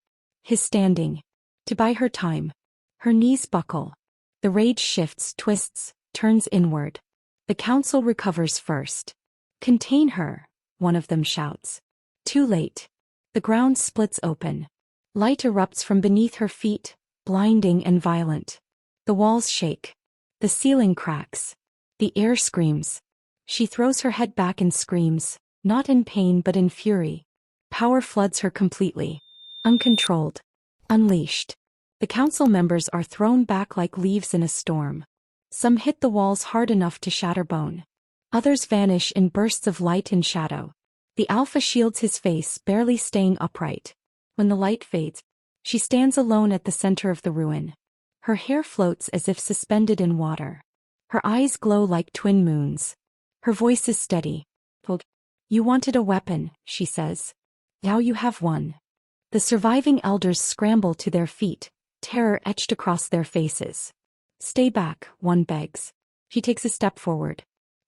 his standing, to buy her time. Her knees buckle. The rage shifts, twists, turns inward. The council recovers first. Contain her, one of them shouts. Too late. The ground splits open. Light erupts from beneath her feet, blinding and violent. The walls shake. The ceiling cracks. The air screams. She throws her head back and screams, not in pain but in fury. Power floods her completely. Uncontrolled. Unleashed. The council members are thrown back like leaves in a storm. Some hit the walls hard enough to shatter bone. Others vanish in bursts of light and shadow. The Alpha shields his face, barely staying upright. When the light fades, she stands alone at the center of the ruin. Her hair floats as if suspended in water. Her eyes glow like twin moons. Her voice is steady. You wanted a weapon, she says. Now you have one. The surviving elders scramble to their feet, terror etched across their faces. Stay back, one begs. She takes a step forward.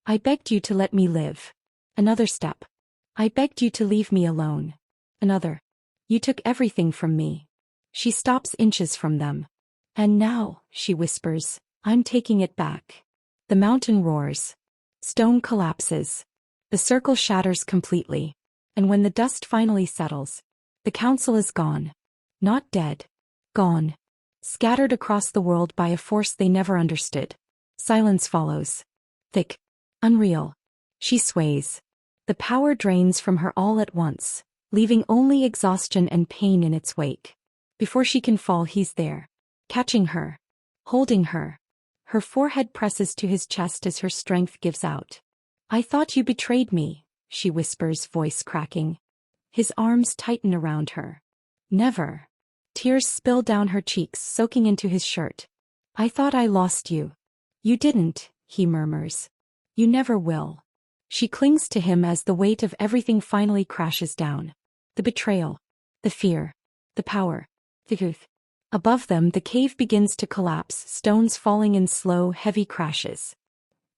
I begged you to let me live. Another step. I begged you to leave me alone. Another. You took everything from me. She stops inches from them. And now, she whispers, I'm taking it back. The mountain roars. Stone collapses. The circle shatters completely. And when the dust finally settles, the council is gone. Not dead. Gone. Scattered across the world by a force they never understood. Silence follows. Thick. Unreal. She sways. The power drains from her all at once, leaving only exhaustion and pain in its wake. Before she can fall, he's there. Catching her. Holding her. Her forehead presses to his chest as her strength gives out. I thought you betrayed me, she whispers, voice cracking. His arms tighten around her. Never. Tears spill down her cheeks, soaking into his shirt. I thought I lost you. You didn't, he murmurs. You never will. She clings to him as the weight of everything finally crashes down. The betrayal. The fear. The power. The truth. Above them, the cave begins to collapse, stones falling in slow, heavy crashes.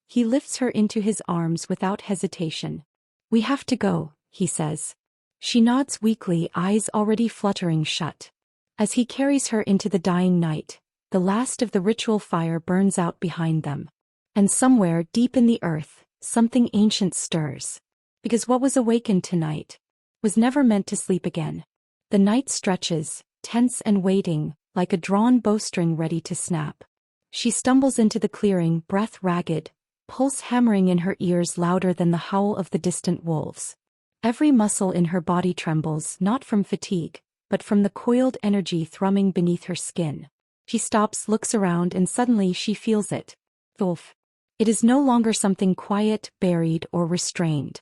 He lifts her into his arms without hesitation. We have to go, he says. She nods weakly, eyes already fluttering shut. As he carries her into the dying night, the last of the ritual fire burns out behind them. And somewhere deep in the earth, something ancient stirs. Because what was awakened tonight was never meant to sleep again. The night stretches, tense and waiting, like a drawn bowstring ready to snap. She stumbles into the clearing, breath ragged, pulse hammering in her ears louder than the howl of the distant wolves. Every muscle in her body trembles, not from fatigue, but from the coiled energy thrumming beneath her skin. She stops, looks around, and suddenly she feels it. Wolf. It is no longer something quiet, buried, or restrained.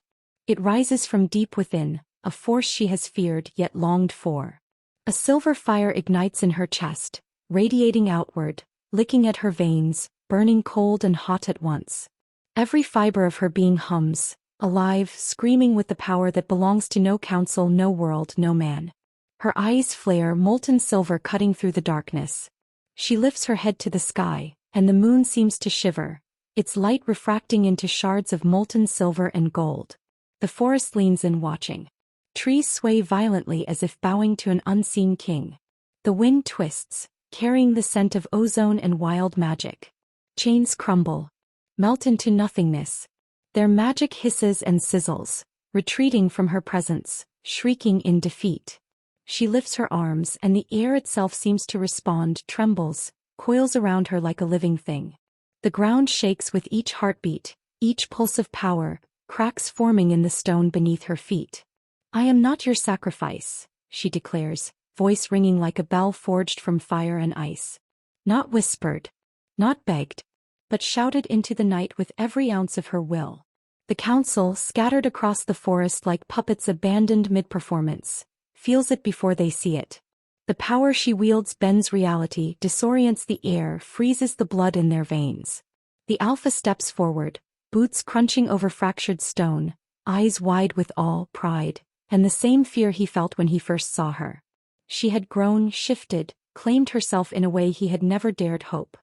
It rises from deep within, a force she has feared yet longed for. A silver fire ignites in her chest, radiating outward, licking at her veins, burning cold and hot at once. Every fiber of her being hums, alive, screaming with the power that belongs to no council, no world, no man. Her eyes flare, molten silver cutting through the darkness. She lifts her head to the sky, and the moon seems to shiver, its light refracting into shards of molten silver and gold. The forest leans in watching. Trees sway violently as if bowing to an unseen king. The wind twists, carrying the scent of ozone and wild magic. Chains crumble, melt into nothingness. Their magic hisses and sizzles, retreating from her presence, shrieking in defeat. She lifts her arms and the air itself seems to respond, trembles, coils around her like a living thing. The ground shakes with each heartbeat, each pulse of power, cracks forming in the stone beneath her feet. "I am not your sacrifice," she declares, voice ringing like a bell forged from fire and ice. Not whispered, not begged, but shouted into the night with every ounce of her will. The council, scattered across the forest like puppets abandoned mid-performance, feels it before they see it. The power she wields bends reality, disorients the air, freezes the blood in their veins. The alpha steps forward, boots crunching over fractured stone, eyes wide with awe, pride, and the same fear he felt when he first saw her. She had grown, shifted, claimed herself in a way he had never dared hope.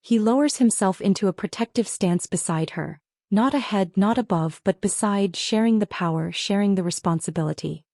He lowers himself into a protective stance beside her, not ahead, not above, but beside, sharing the power, sharing the responsibility.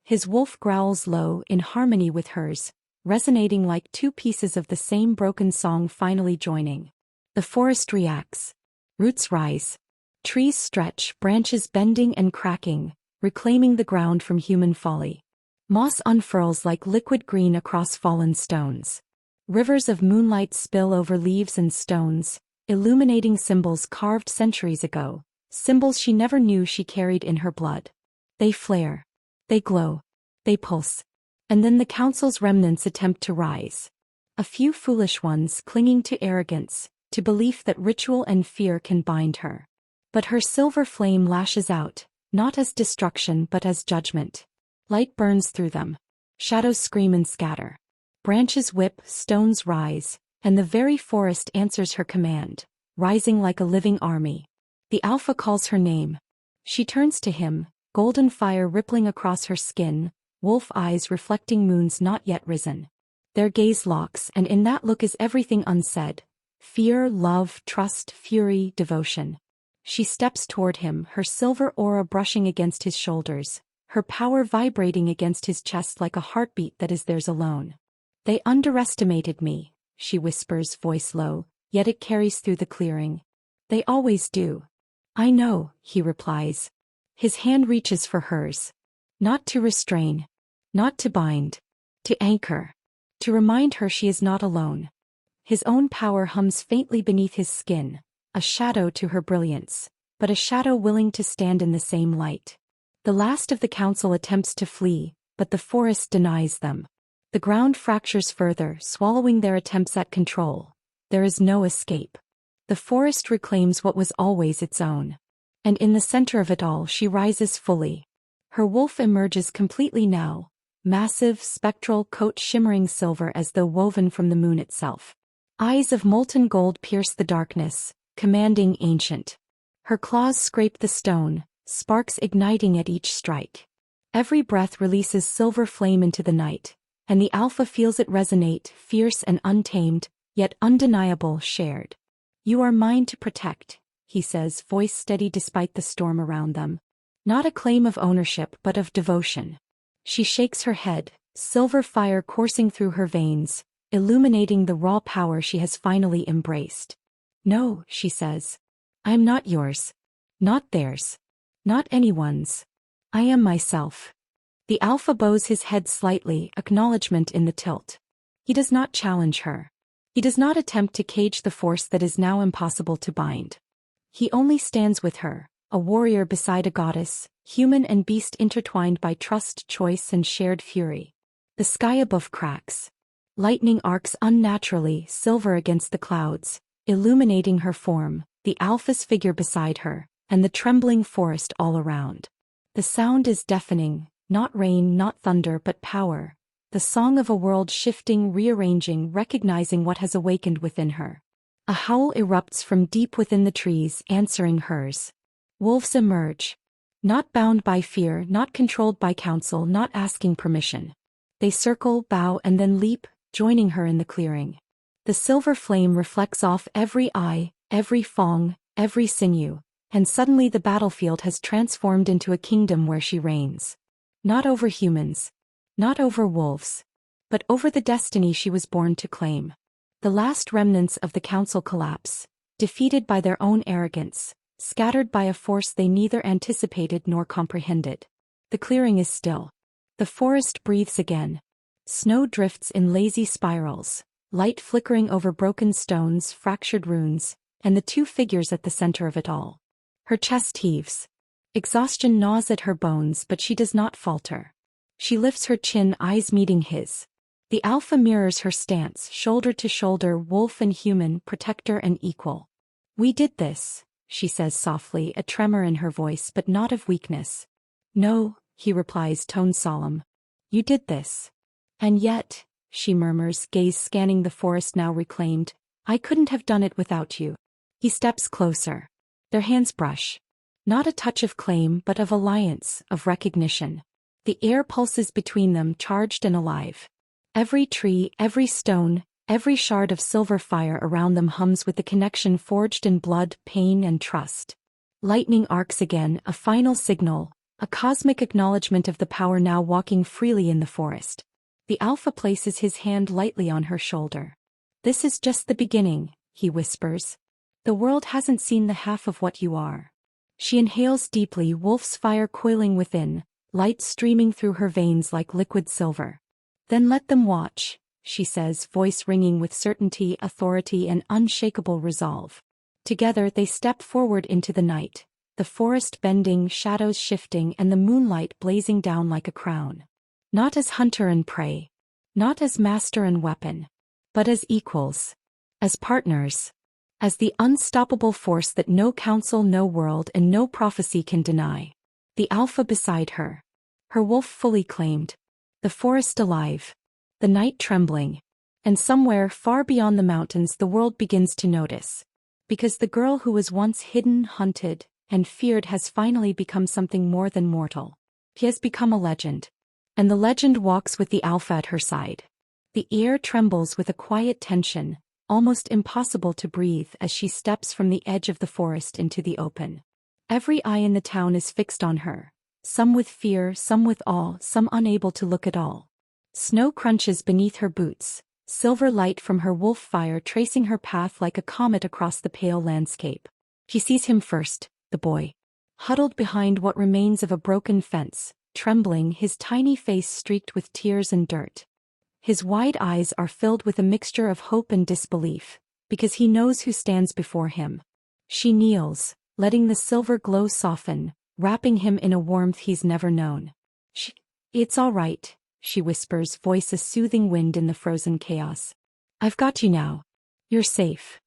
His wolf growls low, in harmony with hers, resonating like two pieces of the same broken song finally joining. The forest reacts. Roots rise. Trees stretch, branches bending and cracking, reclaiming the ground from human folly. Moss unfurls like liquid green across fallen stones. Rivers of moonlight spill over leaves and stones, illuminating symbols carved centuries ago, symbols she never knew she carried in her blood. They flare. They glow. They pulse. And then the council's remnants attempt to rise. A few foolish ones clinging to arrogance, to belief that ritual and fear can bind her. But her silver flame lashes out, not as destruction but as judgment. Light burns through them. Shadows scream and scatter. Branches whip, stones rise, and the very forest answers her command, rising like a living army. The alpha calls her name. She turns to him, golden fire rippling across her skin, wolf eyes reflecting moons not yet risen. Their gaze locks, and in that look is everything unsaid. Fear, love, trust, fury, devotion. She steps toward him, her silver aura brushing against his shoulders, her power vibrating against his chest like a heartbeat that is theirs alone. "They underestimated me," she whispers, voice low, yet it carries through the clearing. "They always do." "I know," he replies. His hand reaches for hers. Not to restrain. Not to bind. To anchor. To remind her she is not alone. His own power hums faintly beneath his skin, a shadow to her brilliance, but a shadow willing to stand in the same light. The last of the council attempts to flee, but the forest denies them. The ground fractures further, swallowing their attempts at control. There is no escape. The forest reclaims what was always its own. And in the center of it all she rises fully. Her wolf emerges completely now, massive, spectral coat shimmering silver as though woven from the moon itself. Eyes of molten gold pierce the darkness, commanding, ancient. Her claws scrape the stone, sparks igniting at each strike. Every breath releases silver flame into the night, and the alpha feels it resonate, fierce and untamed, yet undeniable, shared. "You are mine to protect," he says, voice steady despite the storm around them. Not a claim of ownership but of devotion. She shakes her head, silver fire coursing through her veins, illuminating the raw power she has finally embraced. "No," she says. "I am not yours. Not theirs. Not anyone's. I am myself." The alpha bows his head slightly, acknowledgement in the tilt. He does not challenge her. He does not attempt to cage the force that is now impossible to bind. He only stands with her, a warrior beside a goddess, human and beast intertwined by trust, choice, and shared fury. The sky above cracks. Lightning arcs unnaturally, silver against the clouds, illuminating her form, the alpha's figure beside her, and the trembling forest all around. The sound is deafening, not rain, not thunder, but power, the song of a world shifting, rearranging, recognizing what has awakened within her. A howl erupts from deep within the trees, answering hers. Wolves emerge. Not bound by fear, not controlled by counsel, not asking permission. They circle, bow, and then leap, joining her in the clearing. The silver flame reflects off every eye, every fang, every sinew, and suddenly the battlefield has transformed into a kingdom where she reigns. Not over humans. Not over wolves. But over the destiny she was born to claim. The last remnants of the council collapse, defeated by their own arrogance, scattered by a force they neither anticipated nor comprehended. The clearing is still. The forest breathes again. Snow drifts in lazy spirals, light flickering over broken stones, fractured runes, and the two figures at the center of it all. Her chest heaves. Exhaustion gnaws at her bones, but she does not falter. She lifts her chin, eyes meeting his. The alpha mirrors her stance, shoulder to shoulder, wolf and human, protector and equal. "We did this," she says softly, a tremor in her voice but not of weakness. "No," he replies, tone solemn. "You did this. And yet," she murmurs, gaze scanning the forest now reclaimed, "I couldn't have done it without you." He steps closer. Their hands brush. Not a touch of claim but of alliance, of recognition. The air pulses between them, charged and alive. Every tree, every stone, every shard of silver fire around them hums with the connection forged in blood, pain, and trust. Lightning arcs again, a final signal, a cosmic acknowledgement of the power now walking freely in the forest. The alpha places his hand lightly on her shoulder. "This is just the beginning," he whispers. "The world hasn't seen the half of what you are." She inhales deeply, wolf's fire coiling within, light streaming through her veins like liquid silver. "Then let them watch," she says, voice ringing with certainty, authority, and unshakable resolve. Together they step forward into the night, the forest bending, shadows shifting, and the moonlight blazing down like a crown. Not as hunter and prey. Not as master and weapon. But as equals. As partners. As the unstoppable force that no council, no world, and no prophecy can deny. The alpha beside her. Her wolf fully claimed. The forest alive. The night trembling. And somewhere far beyond the mountains the world begins to notice. Because the girl who was once hidden, hunted, and feared has finally become something more than mortal. She has become a legend. And the legend walks with the alpha at her side. The air trembles with a quiet tension, almost impossible to breathe as she steps from the edge of the forest into the open. Every eye in the town is fixed on her, some with fear, some with awe, some unable to look at all. Snow crunches beneath her boots, silver light from her wolf fire tracing her path like a comet across the pale landscape. She sees him first, the boy. Huddled behind what remains of a broken fence, trembling, his tiny face streaked with tears and dirt. His wide eyes are filled with a mixture of hope and disbelief, because he knows who stands before him. She kneels, letting the silver glow soften, wrapping him in a warmth he's never known. "It's all right," she whispers, voice a soothing wind in the frozen chaos. "I've got you now. You're safe."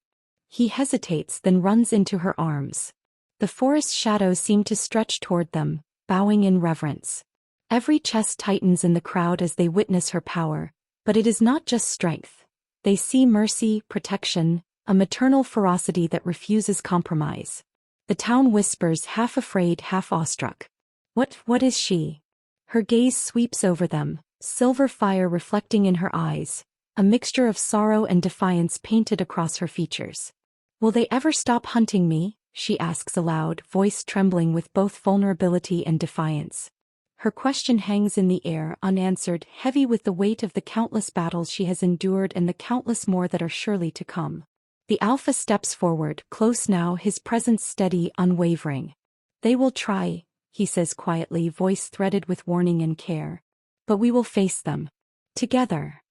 He hesitates, then runs into her arms. The forest shadows seem to stretch toward them, bowing in reverence. Every chest tightens in the crowd as they witness her power, but it is not just strength. They see mercy, protection, a maternal ferocity that refuses compromise. The town whispers, half afraid, half awestruck. What is she?" Her gaze sweeps over them, silver fire reflecting in her eyes, a mixture of sorrow and defiance painted across her features. "Will they ever stop hunting me?" she asks aloud, voice trembling with both vulnerability and defiance. Her question hangs in the air, unanswered, heavy with the weight of the countless battles she has endured and the countless more that are surely to come. The alpha steps forward, close now, his presence steady, unwavering. "They will try," he says quietly, voice threaded with warning and care. "But we will face them. Together."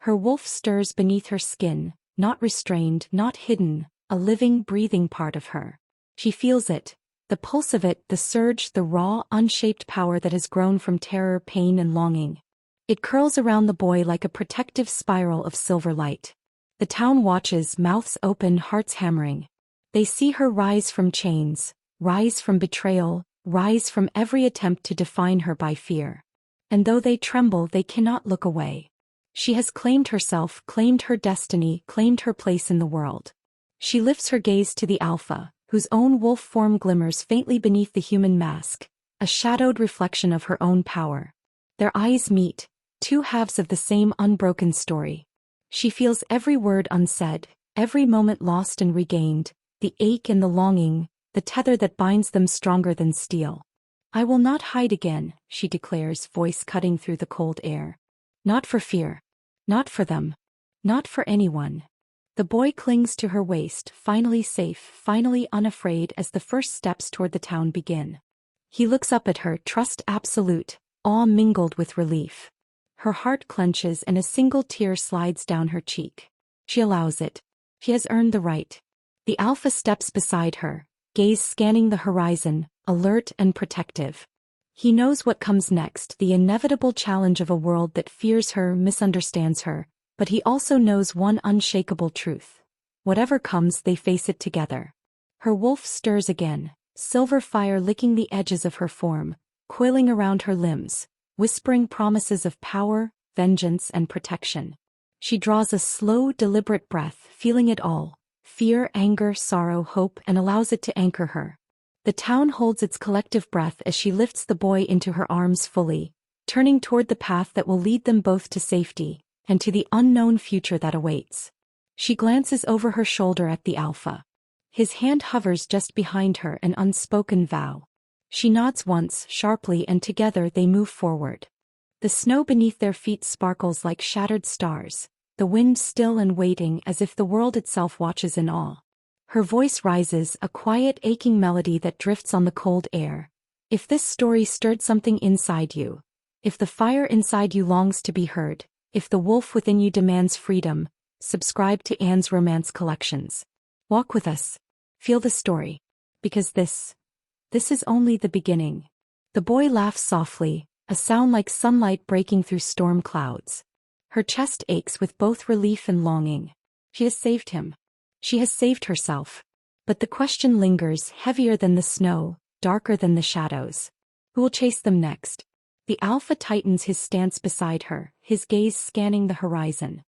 Her wolf stirs beneath her skin, not restrained, not hidden, a living, breathing part of her. She feels it, the pulse of it, the surge, the raw, unshaped power that has grown from terror, pain, and longing. It curls around the boy like a protective spiral of silver light. The town watches, mouths open, hearts hammering. They see her rise from chains, rise from betrayal, rise from every attempt to define her by fear. And though they tremble, they cannot look away. She has claimed herself, claimed her destiny, claimed her place in the world. She lifts her gaze to the alpha, whose own wolf form glimmers faintly beneath the human mask, a shadowed reflection of her own power. Their eyes meet, two halves of the same unbroken story. She feels every word unsaid, every moment lost and regained, the ache and the longing, the tether that binds them stronger than steel. "I will not hide again," she declares, voice cutting through the cold air. "Not for fear. Not for them. Not for anyone." The boy clings to her waist, finally safe, finally unafraid as the first steps toward the town begin. He looks up at her, trust absolute, awe mingled with relief. Her heart clenches and a single tear slides down her cheek. She allows it. She has earned the right. The alpha steps beside her, gaze scanning the horizon, alert and protective. He knows what comes next, the inevitable challenge of a world that fears her, misunderstands her, but he also knows one unshakable truth. Whatever comes, they face it together. Her wolf stirs again, silver fire licking the edges of her form, coiling around her limbs, whispering promises of power, vengeance, and protection. She draws a slow, deliberate breath, feeling it all, fear, anger, sorrow, hope, and allows it to anchor her. The town holds its collective breath as she lifts the boy into her arms fully, turning toward the path that will lead them both to safety, and to the unknown future that awaits. She glances over her shoulder at the alpha. His hand hovers just behind her, an unspoken vow. She nods once, sharply, and together they move forward. The snow beneath their feet sparkles like shattered stars, the wind still and waiting as if the world itself watches in awe. Her voice rises, a quiet, aching melody that drifts on the cold air. If this story stirred something inside you, if the fire inside you longs to be heard, if the wolf within you demands freedom, subscribe to Anne's Romance Collections. Walk with us. Feel the story. Because this is only the beginning. The boy laughs softly, a sound like sunlight breaking through storm clouds. Her chest aches with both relief and longing. She has saved him. She has saved herself. But the question lingers, heavier than the snow, darker than the shadows. Who will chase them next? The alpha tightens his stance beside her, his gaze scanning the horizon.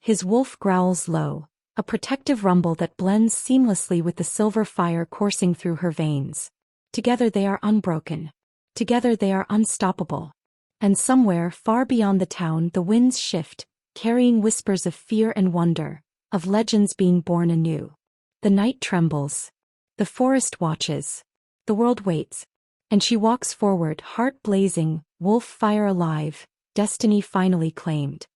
His wolf growls low, a protective rumble that blends seamlessly with the silver fire coursing through her veins. Together they are unbroken. Together they are unstoppable. And somewhere, far beyond the town, the winds shift, carrying whispers of fear and wonder, of legends being born anew. The night trembles. The forest watches. The world waits. And she walks forward, heart blazing, wolf fire alive, destiny finally claimed.